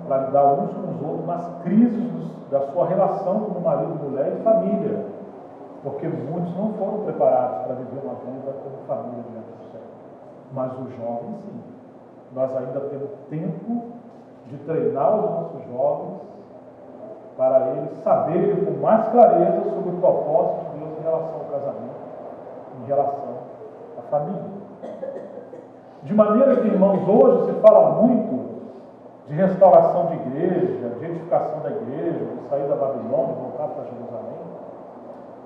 para lidar uns com os outros nas crises da sua relação como marido, mulher e família. Porque muitos não foram preparados para viver uma vida como família diante do Senhor. Mas os jovens sim. nós ainda temos tempo de treinar os nossos jovens para eles saberem com mais clareza sobre o propósito de Deus em relação ao casamento, em relação à família. De maneira que, irmãos, hoje se fala muito de restauração de igreja, de edificação da igreja, de sair da Babilônia, voltar para Jerusalém.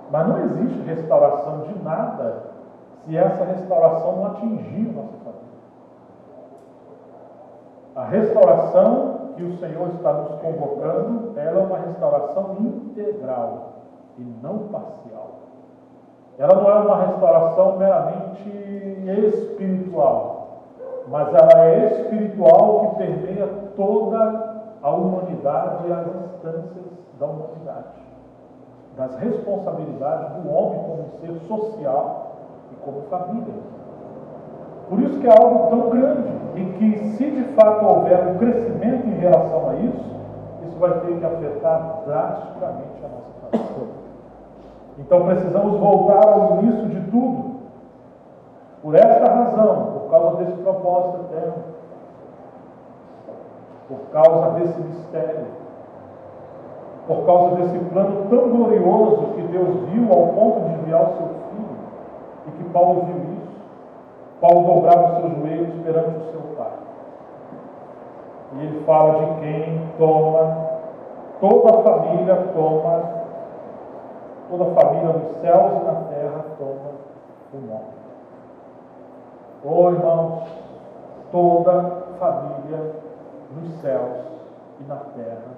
Mas não existe restauração de nada se essa restauração não atingir a nossa família. A restauração que o Senhor está nos convocando, ela é uma restauração integral e não parcial. Ela não é uma restauração meramente espiritual, mas ela é espiritual que permeia toda a humanidade e as instâncias da humanidade, das responsabilidades do homem como ser social e como família. Por isso que é algo tão grande e que, se de fato houver um crescimento em relação a isso, isso vai ter que afetar drasticamente a nossa família. Então precisamos voltar ao início de tudo. Por esta razão, por causa desse propósito eterno, por causa desse mistério, por causa desse plano tão glorioso que Deus viu ao ponto de enviar o seu Filho, e que Paulo viu isso, Paulo dobrava os seus joelhos perante o seu Pai. E ele fala de quem toda a família nos céus e na terra toma o nome. Oh, irmãos, toda família nos céus e na terra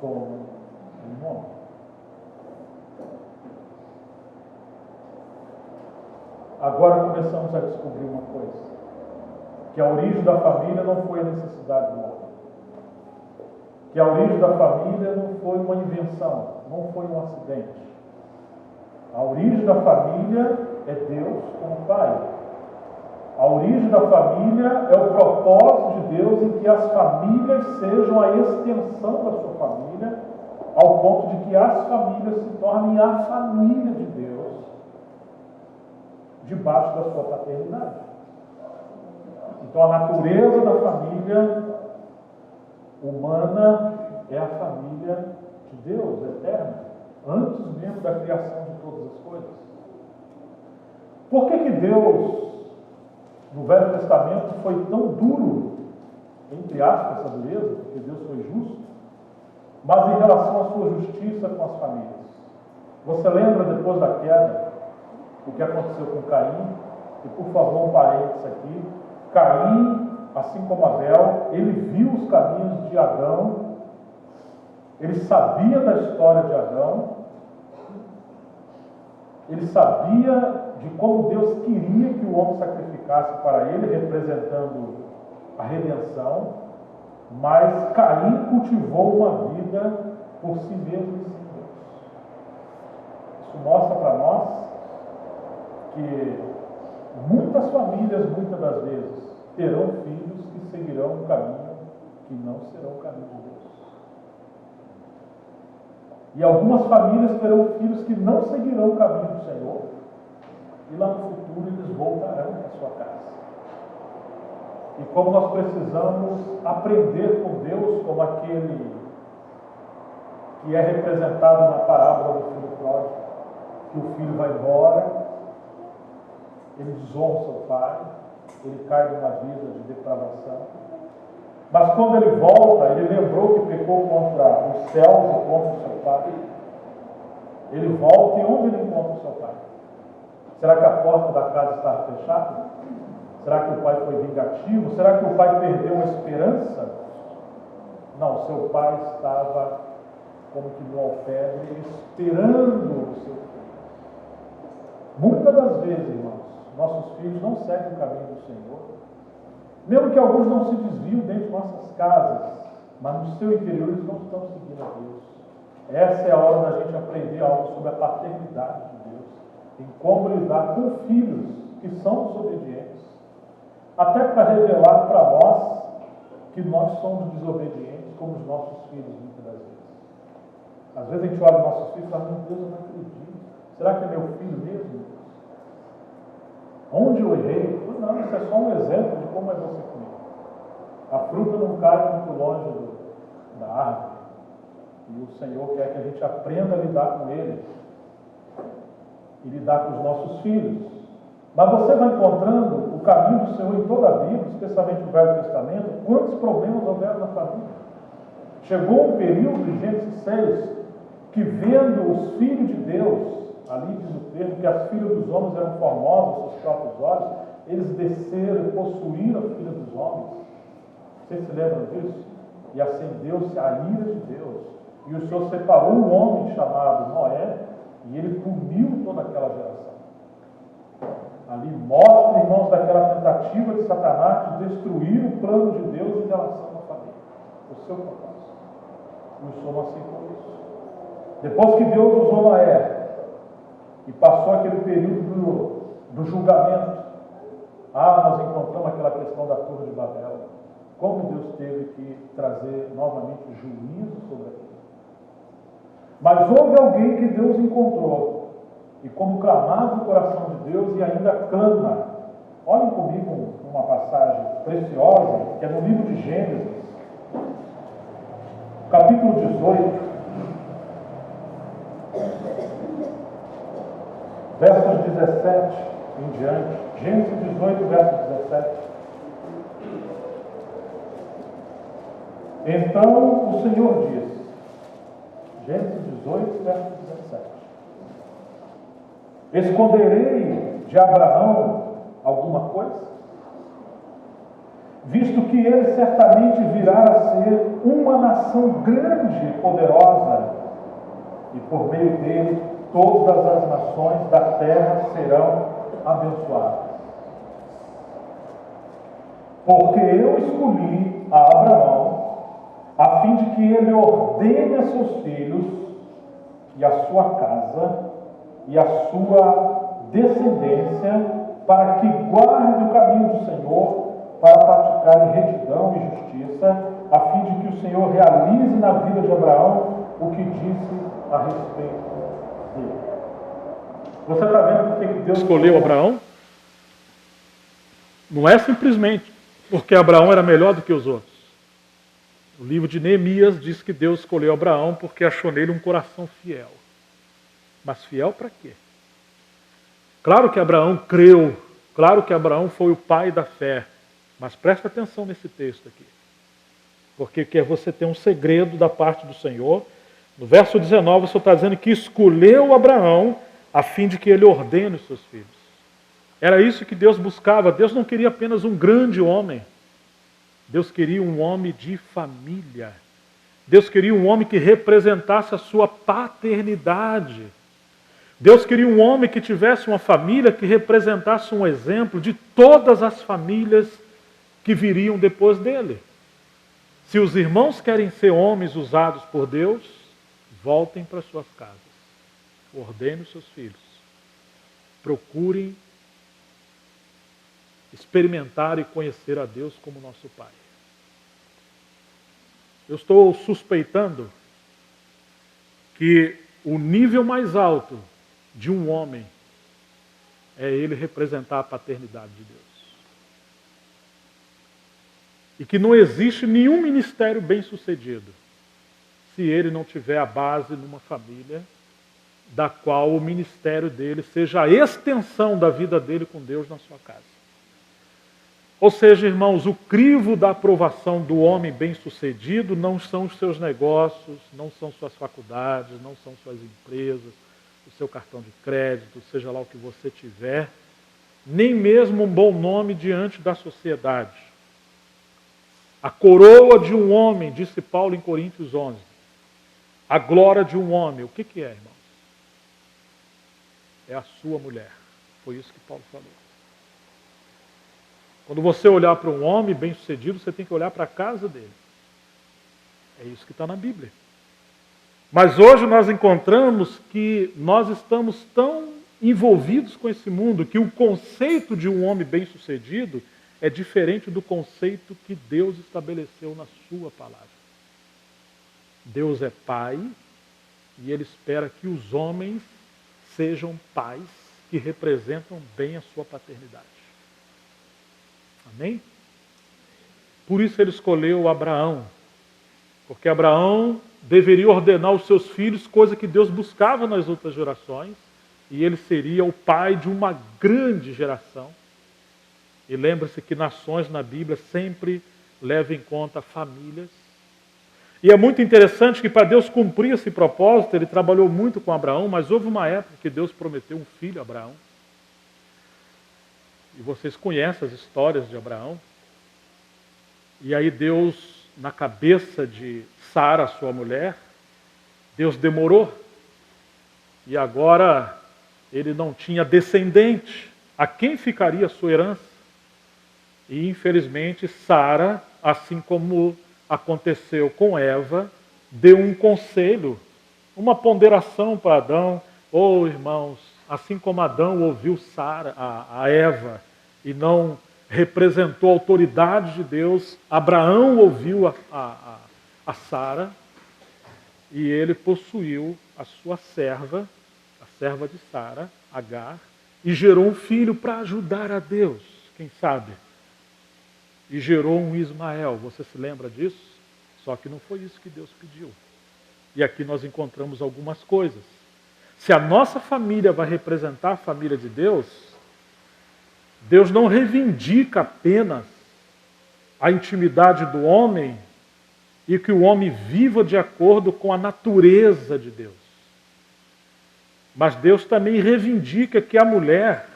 toma o nome. Agora começamos a descobrir uma coisa, que a origem da família não foi a necessidade do homem, que a origem da família não foi uma invenção, não foi um acidente. A origem da família é Deus como Pai. A origem da família é o propósito de Deus em que as famílias sejam a extensão da sua família, ao ponto de que as famílias se tornem a família de Deus, debaixo da sua paternidade. Então a natureza da família humana é a família de Deus, eterna, antes mesmo da criação de todas as coisas. Por que Deus, no Velho Testamento, foi tão duro, entre aspas, essa dureza, porque Deus foi justo, mas em relação à sua justiça com as famílias? Você lembra, depois da queda, o que aconteceu com Caim? E, por favor, um parênteses aqui. Caim, assim como Abel, ele viu os caminhos de Adão, ele sabia da história de Adão, ele sabia de como Deus queria que o homem sacrificasse para ele, representando a redenção, mas Caim cultivou uma vida por si mesmo e sem Deus. Isso mostra para nós que muitas famílias, muitas das vezes, terão filhos que seguirão um caminho que não será o caminho de Deus. E algumas famílias terão filhos que não seguirão o caminho do Senhor, e lá no futuro eles voltarão para a sua casa. E como nós precisamos aprender com Deus, como aquele que é representado na parábola do filho pródigo, que o filho vai embora, ele desonra seu pai, ele cai numa vida de depravação. Mas quando ele volta, ele lembrou que pecou contra os céus e contra o seu pai. Ele volta e onde ele encontra o seu pai? Será que a porta da casa estava fechada? Será que o pai foi vingativo? Será que o pai perdeu a esperança? Não, seu pai estava como que no alpendre, esperando o seu filho. Muitas das vezes, irmãos, nossos filhos não seguem o caminho do Senhor, mesmo que alguns não se desviam dentro de nossas casas, mas no seu interior eles não estão seguindo a Deus. Essa é a hora da gente aprender algo sobre a paternidade de Deus, em como lidar com filhos que são desobedientes, até para revelar para nós que nós somos desobedientes como os nossos filhos muitas das vezes. Às vezes a gente olha os nossos filhos e fala, meu Deus, eu não acredito. Será que é meu filho mesmo? Onde eu errei? Não, isso é só um exemplo de como é você comigo. fruta não cai muito longe da árvore. E o Senhor quer que a gente aprenda a lidar com ele e lidar com os nossos filhos. Mas você vai encontrando o caminho do Senhor em toda a Bíblia, especialmente no Velho Testamento, quantos problemas houveram na família. Chegou um período, em Gênesis 6, que vendo os filhos de Deus, ali diz o termo, que as filhas dos homens eram formosas aos seus próprios olhos, eles desceram e possuíram a filha dos homens. Vocês se lembram disso? E acendeu-se a ira de Deus. E o Senhor separou um homem chamado Noé, e ele puniu toda aquela geração. Ali mostra, irmãos, daquela tentativa de Satanás de destruir o plano de Deus em relação à família, o seu propósito. E o Senhor não aceitou isso. Depois que Deus usou Noé e passou aquele período do julgamento, nós encontramos aquela questão da Torre de Babel. Como Deus teve que trazer novamente juízo sobre aquilo. Mas houve alguém que Deus encontrou, e como clamava o coração de Deus, e ainda clama. Olhem comigo uma passagem preciosa, que é no livro de Gênesis, capítulo 18, versos 17 em diante. Gênesis 18, verso 17. Então o Senhor disse, Gênesis 18, verso 17: esconderei de Abraão alguma coisa? Visto que ele certamente virá a ser uma nação grande e poderosa, e por meio dele todas as nações da terra serão abençoadas. Porque eu escolhi a Abraão, a fim de que ele ordene a seus filhos e a sua casa e a sua descendência, para que guarde o caminho do Senhor, para praticarem retidão e justiça, a fim de que o Senhor realize na vida de Abraão o que disse a respeito dele. Você está vendo por que Deus escolheu Abraão? Não é simplesmente porque Abraão era melhor do que os outros. O livro de Neemias diz que Deus escolheu Abraão porque achou nele um coração fiel. Mas fiel para quê? Claro que Abraão creu, claro que Abraão foi o pai da fé, mas presta atenção nesse texto aqui. Porque você tem um segredo da parte do Senhor. No verso 19, o Senhor está dizendo que escolheu Abraão a fim de que ele ordene os seus filhos. Era isso que Deus buscava. Deus não queria apenas um grande homem. Deus queria um homem de família. Deus queria um homem que representasse a sua paternidade. Deus queria um homem que tivesse uma família que representasse um exemplo de todas as famílias que viriam depois dele. Se os irmãos querem ser homens usados por Deus, voltem para suas casas. Ordenem os seus filhos. Procurem experimentar e conhecer a Deus como nosso Pai. Eu estou suspeitando que o nível mais alto de um homem é ele representar a paternidade de Deus. E que não existe nenhum ministério bem-sucedido se ele não tiver a base numa família da qual o ministério dele seja a extensão da vida dele com Deus na sua casa. Ou seja, irmãos, o crivo da aprovação do homem bem-sucedido não são os seus negócios, não são suas faculdades, não são suas empresas, o seu cartão de crédito, seja lá o que você tiver, nem mesmo um bom nome diante da sociedade. A coroa de um homem, disse Paulo em Coríntios 11, a glória de um homem, o que é, irmãos? É a sua mulher. Foi isso que Paulo falou. Quando você olhar para um homem bem-sucedido, você tem que olhar para a casa dele. É isso que está na Bíblia. Mas hoje nós encontramos que nós estamos tão envolvidos com esse mundo que o conceito de um homem bem-sucedido é diferente do conceito que Deus estabeleceu na sua palavra. Deus é Pai e Ele espera que os homens sejam pais que representam bem a sua paternidade. Amém? Por isso ele escolheu Abraão. Porque Abraão deveria ordenar aos seus filhos, coisa que Deus buscava nas outras gerações, e ele seria o pai de uma grande geração. E lembre-se que nações na Bíblia sempre levam em conta famílias. E é muito interessante que para Deus cumprir esse propósito, ele trabalhou muito com Abraão, mas houve uma época que Deus prometeu um filho a Abraão. E vocês conhecem as histórias de Abraão. E aí Deus, na cabeça de Sara, sua mulher, Deus demorou. E agora ele não tinha descendente. A quem ficaria a sua herança? E infelizmente Sara, assim como aconteceu com Eva, deu um conselho, uma ponderação para Adão. Irmãos, assim como Adão ouviu a Eva e não representou a autoridade de Deus, Abraão ouviu a Sara e ele possuiu a sua serva, a serva de Sara, Agar, e gerou um filho para ajudar a Deus, quem sabe? E gerou um Ismael. Você se lembra disso? Só que não foi isso que Deus pediu. E aqui nós encontramos algumas coisas. Se a nossa família vai representar a família de Deus, Deus não reivindica apenas a intimidade do homem e que o homem viva de acordo com a natureza de Deus. Mas Deus também reivindica que a mulher,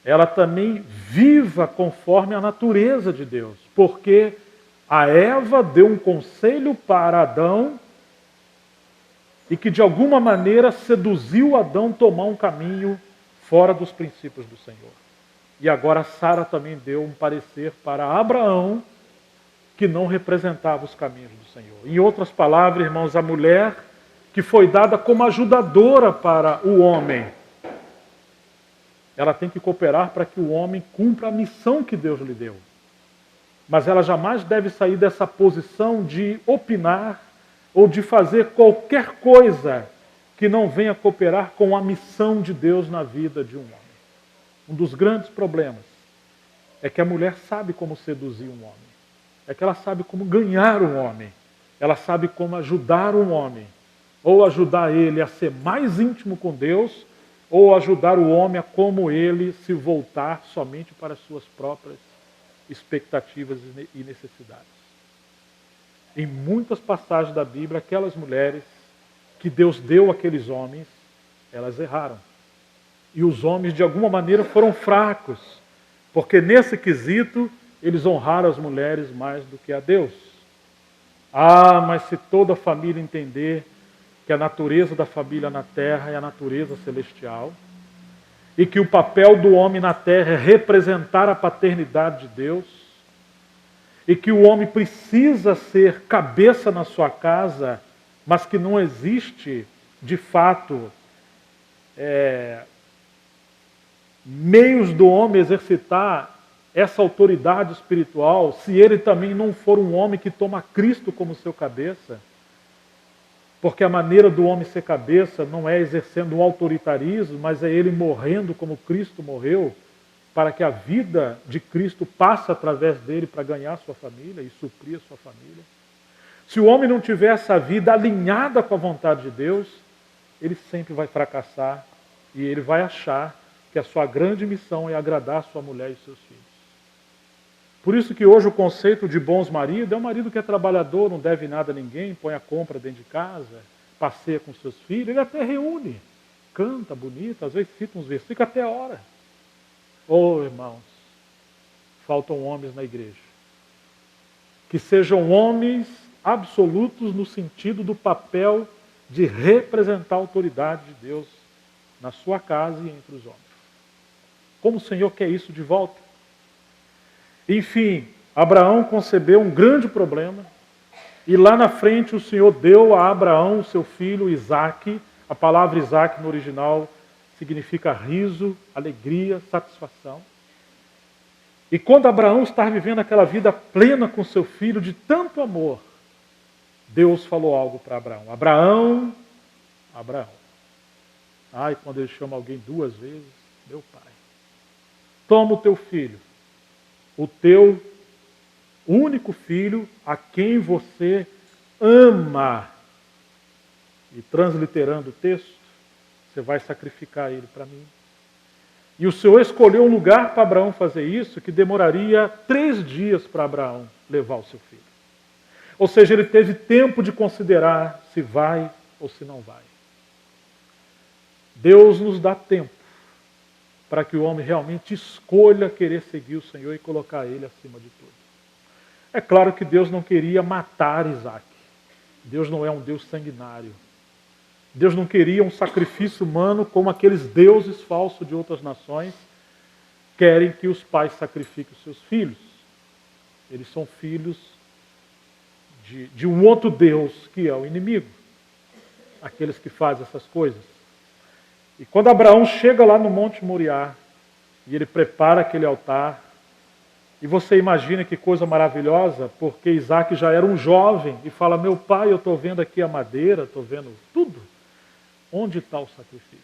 ela também viva conforme a natureza de Deus. Porque a Eva deu um conselho para Adão e que de alguma maneira seduziu Adão a tomar um caminho fora dos princípios do Senhor. E agora Sara também deu um parecer para Abraão que não representava os caminhos do Senhor. Em outras palavras, irmãos, a mulher que foi dada como ajudadora para o homem, ela tem que cooperar para que o homem cumpra a missão que Deus lhe deu. Mas ela jamais deve sair dessa posição de opinar ou de fazer qualquer coisa que não venha cooperar com a missão de Deus na vida de um homem. Um dos grandes problemas é que a mulher sabe como seduzir um homem. É que ela sabe como ganhar um homem. Ela sabe como ajudar um homem. Ou ajudar ele a ser mais íntimo com Deus, ou ajudar o homem a como ele se voltar somente para as suas próprias expectativas e necessidades. Em muitas passagens da Bíblia, aquelas mulheres que Deus deu àqueles homens, elas erraram. E os homens, de alguma maneira, foram fracos, porque nesse quesito, eles honraram as mulheres mais do que a Deus. Mas se toda a família entender que a natureza da família na terra é a natureza celestial, e que o papel do homem na terra é representar a paternidade de Deus, e que o homem precisa ser cabeça na sua casa, mas que não existe, de fato, meios do homem exercitar essa autoridade espiritual, se ele também não for um homem que toma Cristo como seu cabeça. Porque a maneira do homem ser cabeça não é exercendo um autoritarismo, mas é ele morrendo como Cristo morreu, para que a vida de Cristo passe através dele para ganhar sua família e suprir a sua família. Se o homem não tiver essa vida alinhada com a vontade de Deus, ele sempre vai fracassar e ele vai achar que a sua grande missão é agradar sua mulher e seus filhos. Por isso que hoje o conceito de bons maridos é um marido que é trabalhador, não deve nada a ninguém, põe a compra dentro de casa, passeia com seus filhos, ele até reúne, canta bonito, às vezes cita uns versículos até a hora. Irmãos, faltam homens na igreja. Que sejam homens absolutos no sentido do papel de representar a autoridade de Deus na sua casa e entre os homens. Como o Senhor quer isso de volta? Enfim, Abraão concebeu um grande problema e lá na frente o Senhor deu a Abraão o seu filho Isaque. A palavra Isaque no original significa riso, alegria, satisfação. E quando Abraão estava vivendo aquela vida plena com seu filho, de tanto amor, Deus falou algo para Abraão. Abraão, Abraão. E quando ele chama alguém duas vezes, meu pai. Toma o teu filho, o teu O único filho a quem você ama. E transliterando o texto, você vai sacrificar ele para mim. E o Senhor escolheu um lugar para Abraão fazer isso que demoraria 3 dias para Abraão levar o seu filho. Ou seja, ele teve tempo de considerar se vai ou se não vai. Deus nos dá tempo para que o homem realmente escolha querer seguir o Senhor e colocar ele acima de tudo. É claro que Deus não queria matar Isaac. Deus não é um Deus sanguinário. Deus não queria um sacrifício humano como aqueles deuses falsos de outras nações querem que os pais sacrifiquem os seus filhos. Eles são filhos de um outro Deus que é o inimigo. Aqueles que fazem essas coisas. E quando Abraão chega lá no Monte Moriá, e ele prepara aquele altar, e você imagina que coisa maravilhosa, porque Isaac já era um jovem, e fala, meu pai, eu estou vendo aqui a madeira, estou vendo tudo. Onde está o sacrifício?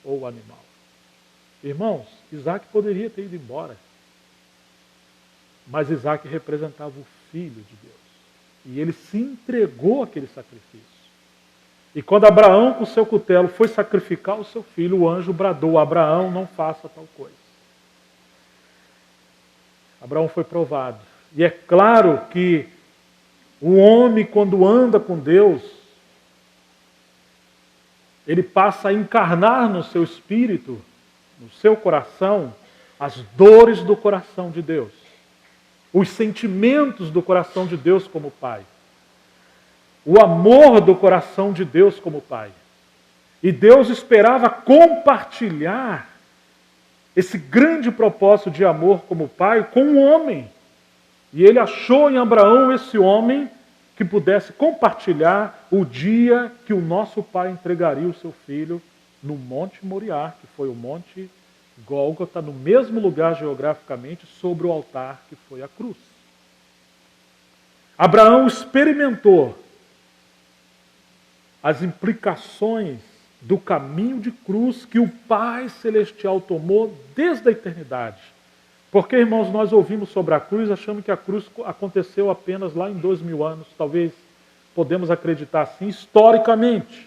Ou o animal? Irmãos, Isaac poderia ter ido embora. Mas Isaac representava o Filho de Deus. E ele se entregou àquele sacrifício. E quando Abraão, com o seu cutelo, foi sacrificar o seu filho, o anjo bradou, Abraão, não faça tal coisa. Abraão foi provado. E é claro que o homem, quando anda com Deus, ele passa a encarnar no seu espírito, no seu coração, as dores do coração de Deus. Os sentimentos do coração de Deus como Pai. O amor do coração de Deus como Pai. E Deus esperava compartilhar esse grande propósito de amor como Pai com o homem. E ele achou em Abraão esse homem que pudesse compartilhar o dia que o nosso Pai entregaria o seu filho no Monte Moriá, que foi o Monte Gólgota, no mesmo lugar geograficamente, sobre o altar que foi a cruz. Abraão experimentou as implicações do caminho de cruz que o Pai Celestial tomou desde a eternidade. Porque, irmãos, nós ouvimos sobre a cruz, achamos que a cruz aconteceu apenas lá em 2000 anos. Talvez podemos acreditar assim, historicamente.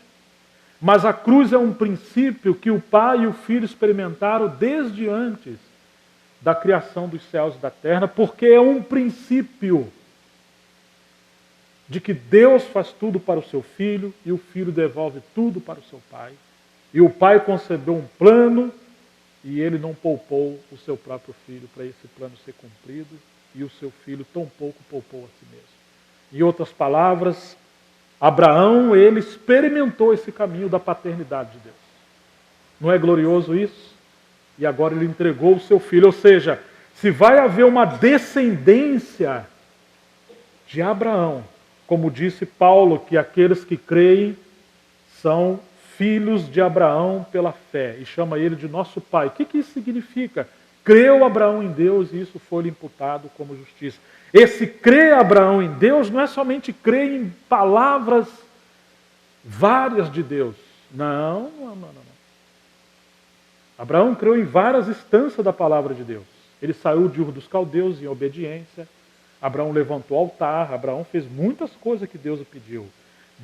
Mas a cruz é um princípio que o Pai e o Filho experimentaram desde antes da criação dos céus e da terra, porque é um princípio de que Deus faz tudo para o seu Filho e o Filho devolve tudo para o seu Pai. E o Pai concebeu um plano e ele não poupou o seu próprio Filho para esse plano ser cumprido e o seu Filho tão pouco poupou a si mesmo. Em outras palavras, Abraão, ele experimentou esse caminho da paternidade de Deus. Não é glorioso isso? E agora ele entregou o seu Filho. Ou seja, se vai haver uma descendência de Abraão, como disse Paulo, que aqueles que creem são filhos de Abraão pela fé, e chama ele de nosso pai. O que isso significa? Creu Abraão em Deus e isso foi lhe imputado como justiça. Esse crer Abraão em Deus não é somente crer em palavras várias de Deus. Não. Abraão creu em várias instâncias da palavra de Deus. Ele saiu de Ur dos Caldeus em obediência. Abraão levantou o altar, Abraão fez muitas coisas que Deus o pediu.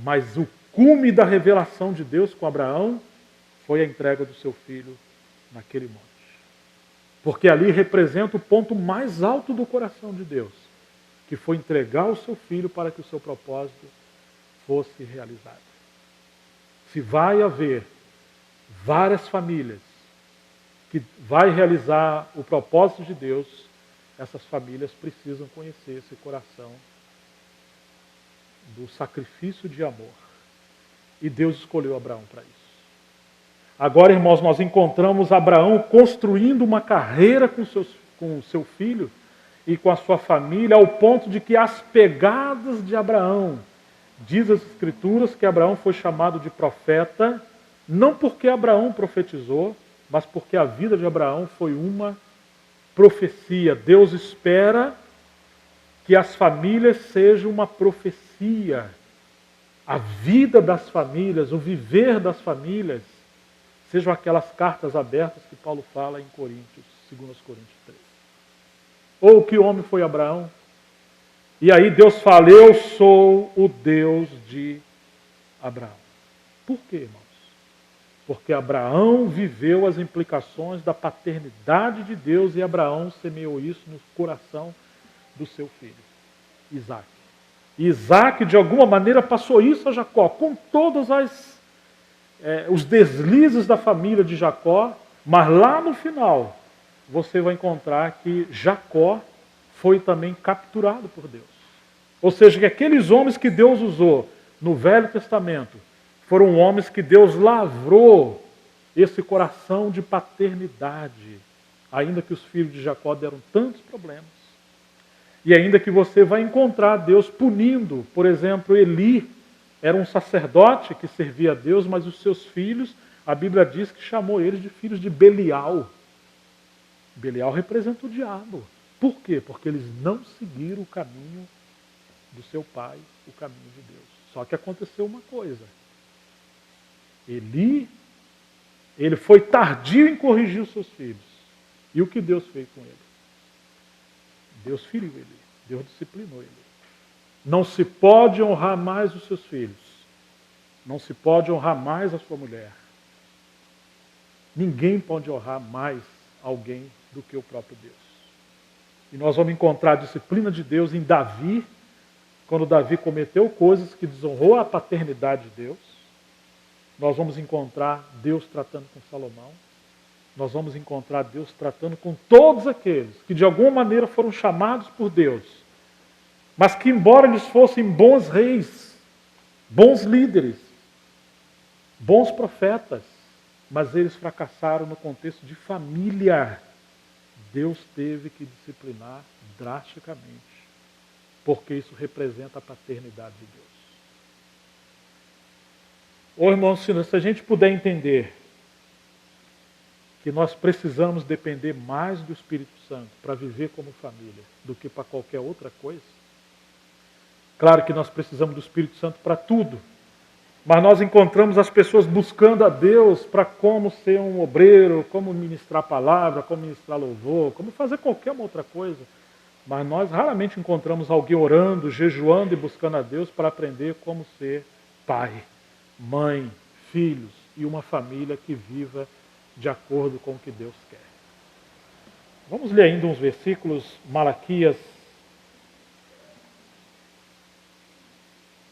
Mas o cume da revelação de Deus com Abraão foi a entrega do seu filho naquele monte. Porque ali representa o ponto mais alto do coração de Deus, que foi entregar o seu filho para que o seu propósito fosse realizado. Se vai haver várias famílias que vai realizar o propósito de Deus, essas famílias precisam conhecer esse coração do sacrifício de amor. E Deus escolheu Abraão para isso. Agora, irmãos, nós encontramos Abraão construindo uma carreira com o seu filho e com a sua família, ao ponto de que as pegadas de Abraão, diz as Escrituras que Abraão foi chamado de profeta, não porque Abraão profetizou, mas porque a vida de Abraão foi uma profecia. Deus espera que as famílias sejam uma profecia. A vida das famílias, o viver das famílias, sejam aquelas cartas abertas que Paulo fala em Coríntios, 2 Coríntios 3. Ou que homem foi Abraão? E aí Deus fala, eu sou o Deus de Abraão. Por quê, irmãos? Porque Abraão viveu as implicações da paternidade de Deus e Abraão semeou isso no coração do seu filho, Isaac. E Isaac, de alguma maneira, passou isso a Jacó, com todos os deslizes da família de Jacó, mas lá no final, você vai encontrar que Jacó foi também capturado por Deus. Ou seja, que aqueles homens que Deus usou no Velho Testamento foram homens que Deus lavrou esse coração de paternidade, ainda que os filhos de Jacó deram tantos problemas. E ainda que você vai encontrar Deus punindo, por exemplo, Eli era um sacerdote que servia a Deus, mas os seus filhos, a Bíblia diz que chamou eles de filhos de Belial. Belial representa o diabo. Por quê? Porque eles não seguiram o caminho do seu pai, o caminho de Deus. Só que aconteceu uma coisa. Eli, ele foi tardio em corrigir os seus filhos. E o que Deus fez com ele? Deus feriu ele. Deus disciplinou ele. Não se pode honrar mais os seus filhos. Não se pode honrar mais a sua mulher. Ninguém pode honrar mais alguém do que o próprio Deus. E nós vamos encontrar a disciplina de Deus em Davi, quando Davi cometeu coisas que desonrou a paternidade de Deus. Nós vamos encontrar Deus tratando com Salomão. Nós vamos encontrar Deus tratando com todos aqueles que de alguma maneira foram chamados por Deus, mas que embora eles fossem bons reis, bons líderes, bons profetas, mas eles fracassaram no contexto de família. Deus teve que disciplinar drasticamente, porque isso representa a paternidade de Deus. Ô irmãos, se a gente puder entender que nós precisamos depender mais do Espírito Santo para viver como família do que para qualquer outra coisa, claro que nós precisamos do Espírito Santo para tudo, mas nós encontramos as pessoas buscando a Deus para como ser um obreiro, como ministrar a palavra, como ministrar louvor, como fazer qualquer uma outra coisa. Mas nós raramente encontramos alguém orando, jejuando e buscando a Deus para aprender como ser pai, mãe, filhos e uma família que viva de acordo com o que Deus quer. Vamos ler ainda uns versículos, Malaquias.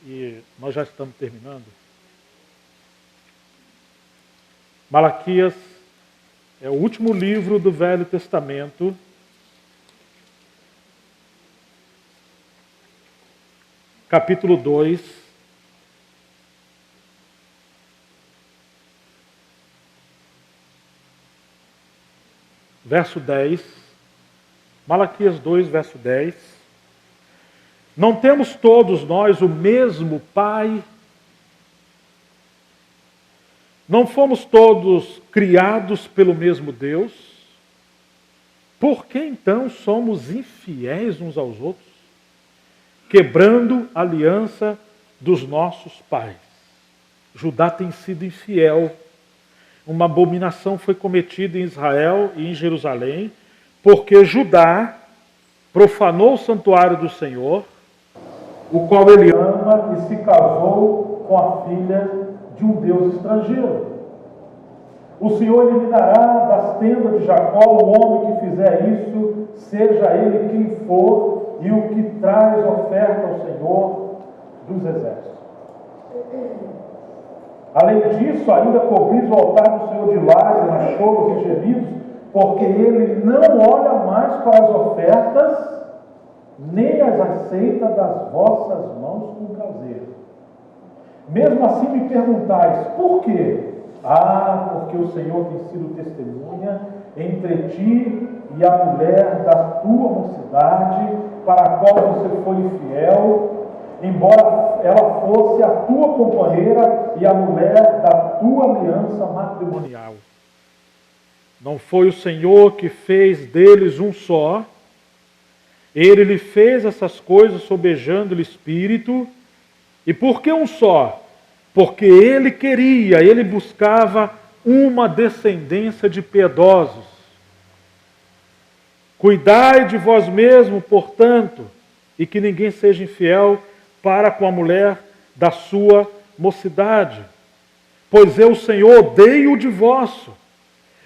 E nós já estamos terminando. Malaquias é o último livro do Velho Testamento. Capítulo 2. Verso 10. Malaquias 2, verso 10. Não temos todos nós o mesmo Pai? Não fomos todos criados pelo mesmo Deus? Por que então somos infiéis uns aos outros, quebrando a aliança dos nossos pais? Judá tem sido infiel. Uma abominação foi cometida em Israel e em Jerusalém, porque Judá profanou o santuário do Senhor, o qual ele ama, e se casou com a filha de um Deus estrangeiro. O Senhor eliminará das tendas de Jacó o homem que fizer isso, seja ele quem for, e o que traz oferta ao Senhor dos exércitos. Além disso, ainda cobris o altar do Senhor de lágrimas, choros e gemidos, porque ele não olha mais para as ofertas, nem as aceita das vossas mãos com prazer. Mesmo assim me perguntais, por quê? Porque o Senhor tem sido testemunha entre ti e a mulher da tua mocidade, para a qual você foi infiel, embora ela fosse a tua companheira e a mulher da tua aliança matrimonial. Não foi o Senhor que fez deles um só? Ele lhe fez essas coisas sobejando-lhe espírito. E por que um só? Porque ele queria, ele buscava uma descendência de piedosos. Cuidai de vós mesmo, portanto, e que ninguém seja infiel para com a mulher da sua mocidade. Pois eu, o Senhor, odeio o divórcio.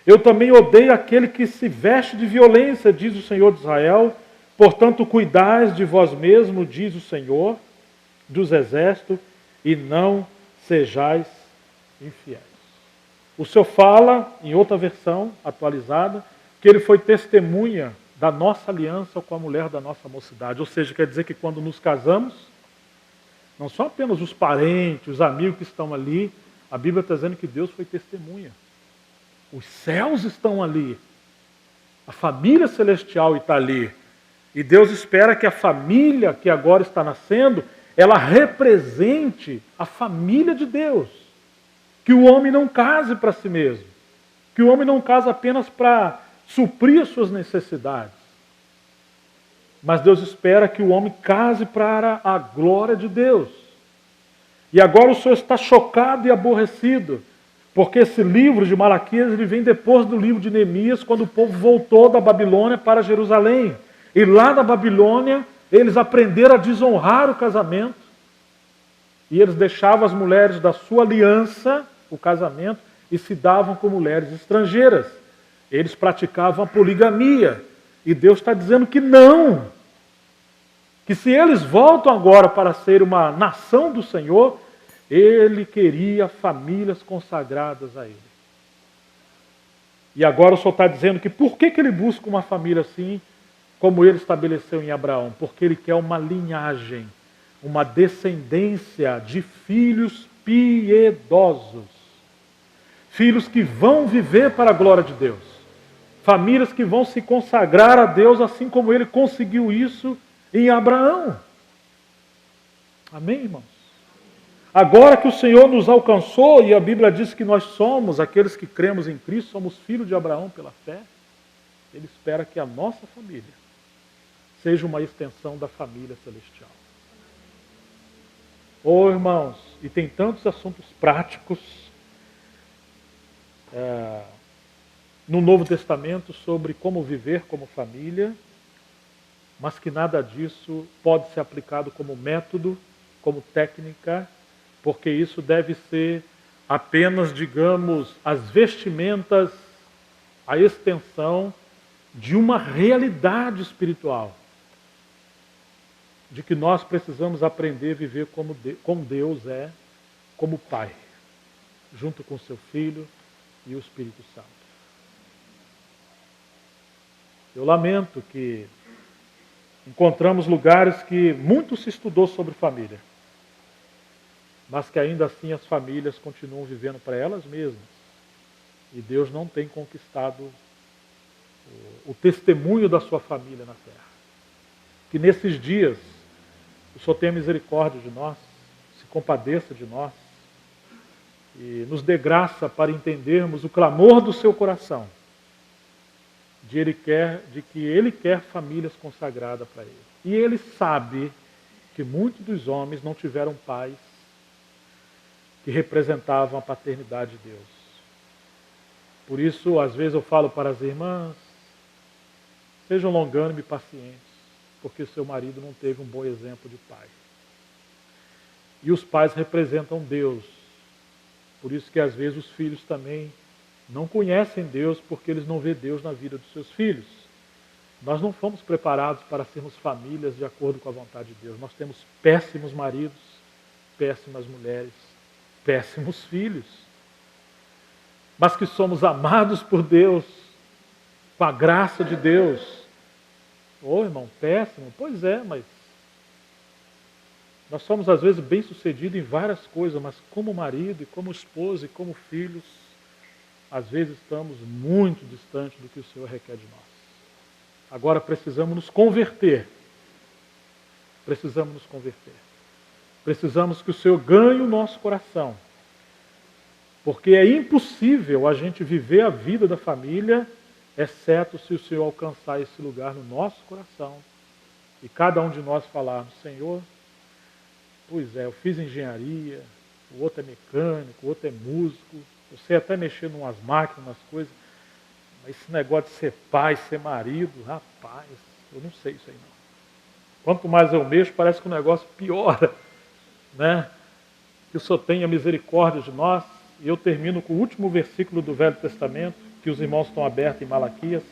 Eu também odeio aquele que se veste de violência, diz o Senhor de Israel. Portanto, cuidais de vós mesmo, diz o Senhor dos exércitos, e não sejais infiéis. O Senhor fala, em outra versão atualizada, que ele foi testemunha da nossa aliança com a mulher da nossa mocidade. Ou seja, quer dizer que quando nos casamos, não são apenas os parentes, os amigos que estão ali, a Bíblia está dizendo que Deus foi testemunha. Os céus estão ali. A família celestial está ali. E Deus espera que a família que agora está nascendo, ela represente a família de Deus. Que o homem não case para si mesmo. Que o homem não case apenas para suprir as suas necessidades. Mas Deus espera que o homem case para a glória de Deus. E agora o Senhor está chocado e aborrecido, porque esse livro de Malaquias ele vem depois do livro de Neemias, quando o povo voltou da Babilônia para Jerusalém. E lá da Babilônia, eles aprenderam a desonrar o casamento. E eles deixavam as mulheres da sua aliança, o casamento, e se davam com mulheres estrangeiras. Eles praticavam a poligamia. E Deus está dizendo que não. Que se eles voltam agora para ser uma nação do Senhor, Ele queria famílias consagradas a Ele. E agora o Senhor está dizendo que por que Ele busca uma família assim, como Ele estabeleceu em Abraão? Porque Ele quer uma linhagem, uma descendência de filhos piedosos. Filhos que vão viver para a glória de Deus. Famílias que vão se consagrar a Deus, assim como Ele conseguiu isso em Abraão. Amém, irmãos? Agora que o Senhor nos alcançou, e a Bíblia diz que nós somos, aqueles que cremos em Cristo, somos filhos de Abraão pela fé, Ele espera que a nossa família seja uma extensão da família celestial. Oh, irmãos, e tem tantos assuntos práticos no Novo Testamento sobre como viver como família, mas que nada disso pode ser aplicado como método, como técnica, porque isso deve ser apenas, digamos, as vestimentas, a extensão de uma realidade espiritual, de que nós precisamos aprender a viver como Deus é, como Pai, junto com seu Filho e o Espírito Santo. Eu lamento que encontramos lugares que muito se estudou sobre família, mas que ainda assim as famílias continuam vivendo para elas mesmas. E Deus não tem conquistado o testemunho da sua família na terra. Que nesses dias o Senhor tenha misericórdia de nós, se compadeça de nós e nos dê graça para entendermos o clamor do seu coração, de que Ele quer famílias consagradas para Ele. E Ele sabe que muitos dos homens não tiveram pais que representavam a paternidade de Deus. Por isso, às vezes eu falo para as irmãs, sejam longânimos e pacientes, porque seu marido não teve um bom exemplo de pai. E os pais representam Deus. Por isso que às vezes os filhos também não conhecem Deus, porque eles não vêem Deus na vida dos seus filhos. Nós não fomos preparados para sermos famílias de acordo com a vontade de Deus. Nós temos péssimos maridos, péssimas mulheres, péssimos filhos. Mas que somos amados por Deus, com a graça de Deus. Ô, irmão, péssimo? Pois é, mas nós somos às vezes bem-sucedidos em várias coisas, mas como marido, e como esposa, e como filhos, às vezes estamos muito distantes do que o Senhor requer de nós. Agora precisamos nos converter. Precisamos nos converter. Precisamos que o Senhor ganhe o nosso coração. Porque é impossível a gente viver a vida da família, exceto se o Senhor alcançar esse lugar no nosso coração. E cada um de nós falarmos, Senhor, pois é, eu fiz engenharia, o outro é mecânico, o outro é músico, eu sei até mexer em umas máquinas, umas coisas, mas esse negócio de ser pai, ser marido, rapaz, eu não sei isso aí não. Quanto mais eu mexo, parece que o negócio piora, né? Que o Senhor tenha misericórdia de nós. E eu termino com o último versículo do Velho Testamento, que os irmãos estão abertos em Malaquias,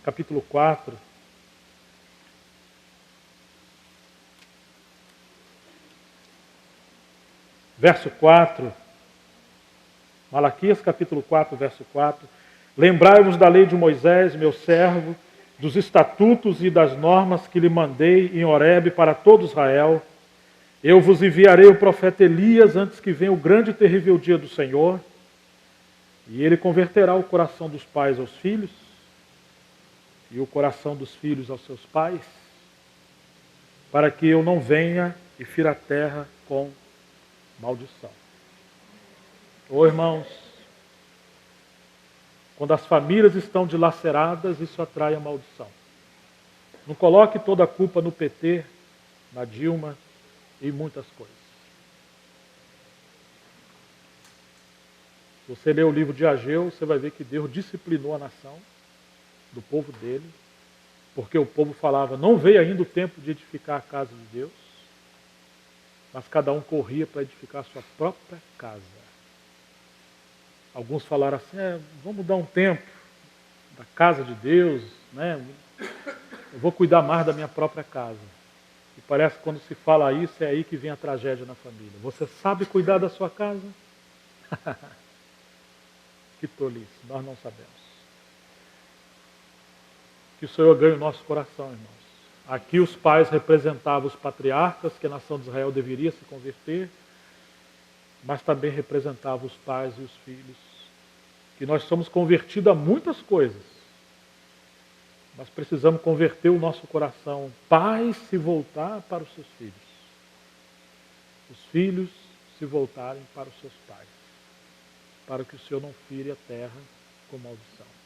capítulo 4. Verso 4. Malaquias capítulo 4, verso 4. Lembrai-vos da lei de Moisés, meu servo, dos estatutos e das normas que lhe mandei em Horebe para todo Israel. Eu vos enviarei o profeta Elias antes que venha o grande e terrível dia do Senhor, e ele converterá o coração dos pais aos filhos, e o coração dos filhos aos seus pais, para que eu não venha e fira a terra com maldição. Ô irmãos, quando as famílias estão dilaceradas, isso atrai a maldição. Não coloque toda a culpa no PT, na Dilma e muitas coisas. Se você ler o livro de Ageu, você vai ver que Deus disciplinou a nação do povo dele, porque o povo falava, não veio ainda o tempo de edificar a casa de Deus, mas cada um corria para edificar a sua própria casa. Alguns falaram assim, vamos dar um tempo da casa de Deus, né? Eu vou cuidar mais da minha própria casa. E parece que quando se fala isso, é aí que vem a tragédia na família. Você sabe cuidar da sua casa? Que tolice, nós não sabemos. Que o Senhor ganhe o nosso coração, irmãos. Aqui os pais representavam os patriarcas, que a nação de Israel deveria se converter, mas também representavam os pais e os filhos. Que nós somos convertidos a muitas coisas, mas precisamos converter o nosso coração. Pais se voltar para os seus filhos. Os filhos se voltarem para os seus pais. Para que o Senhor não fire a terra com maldição.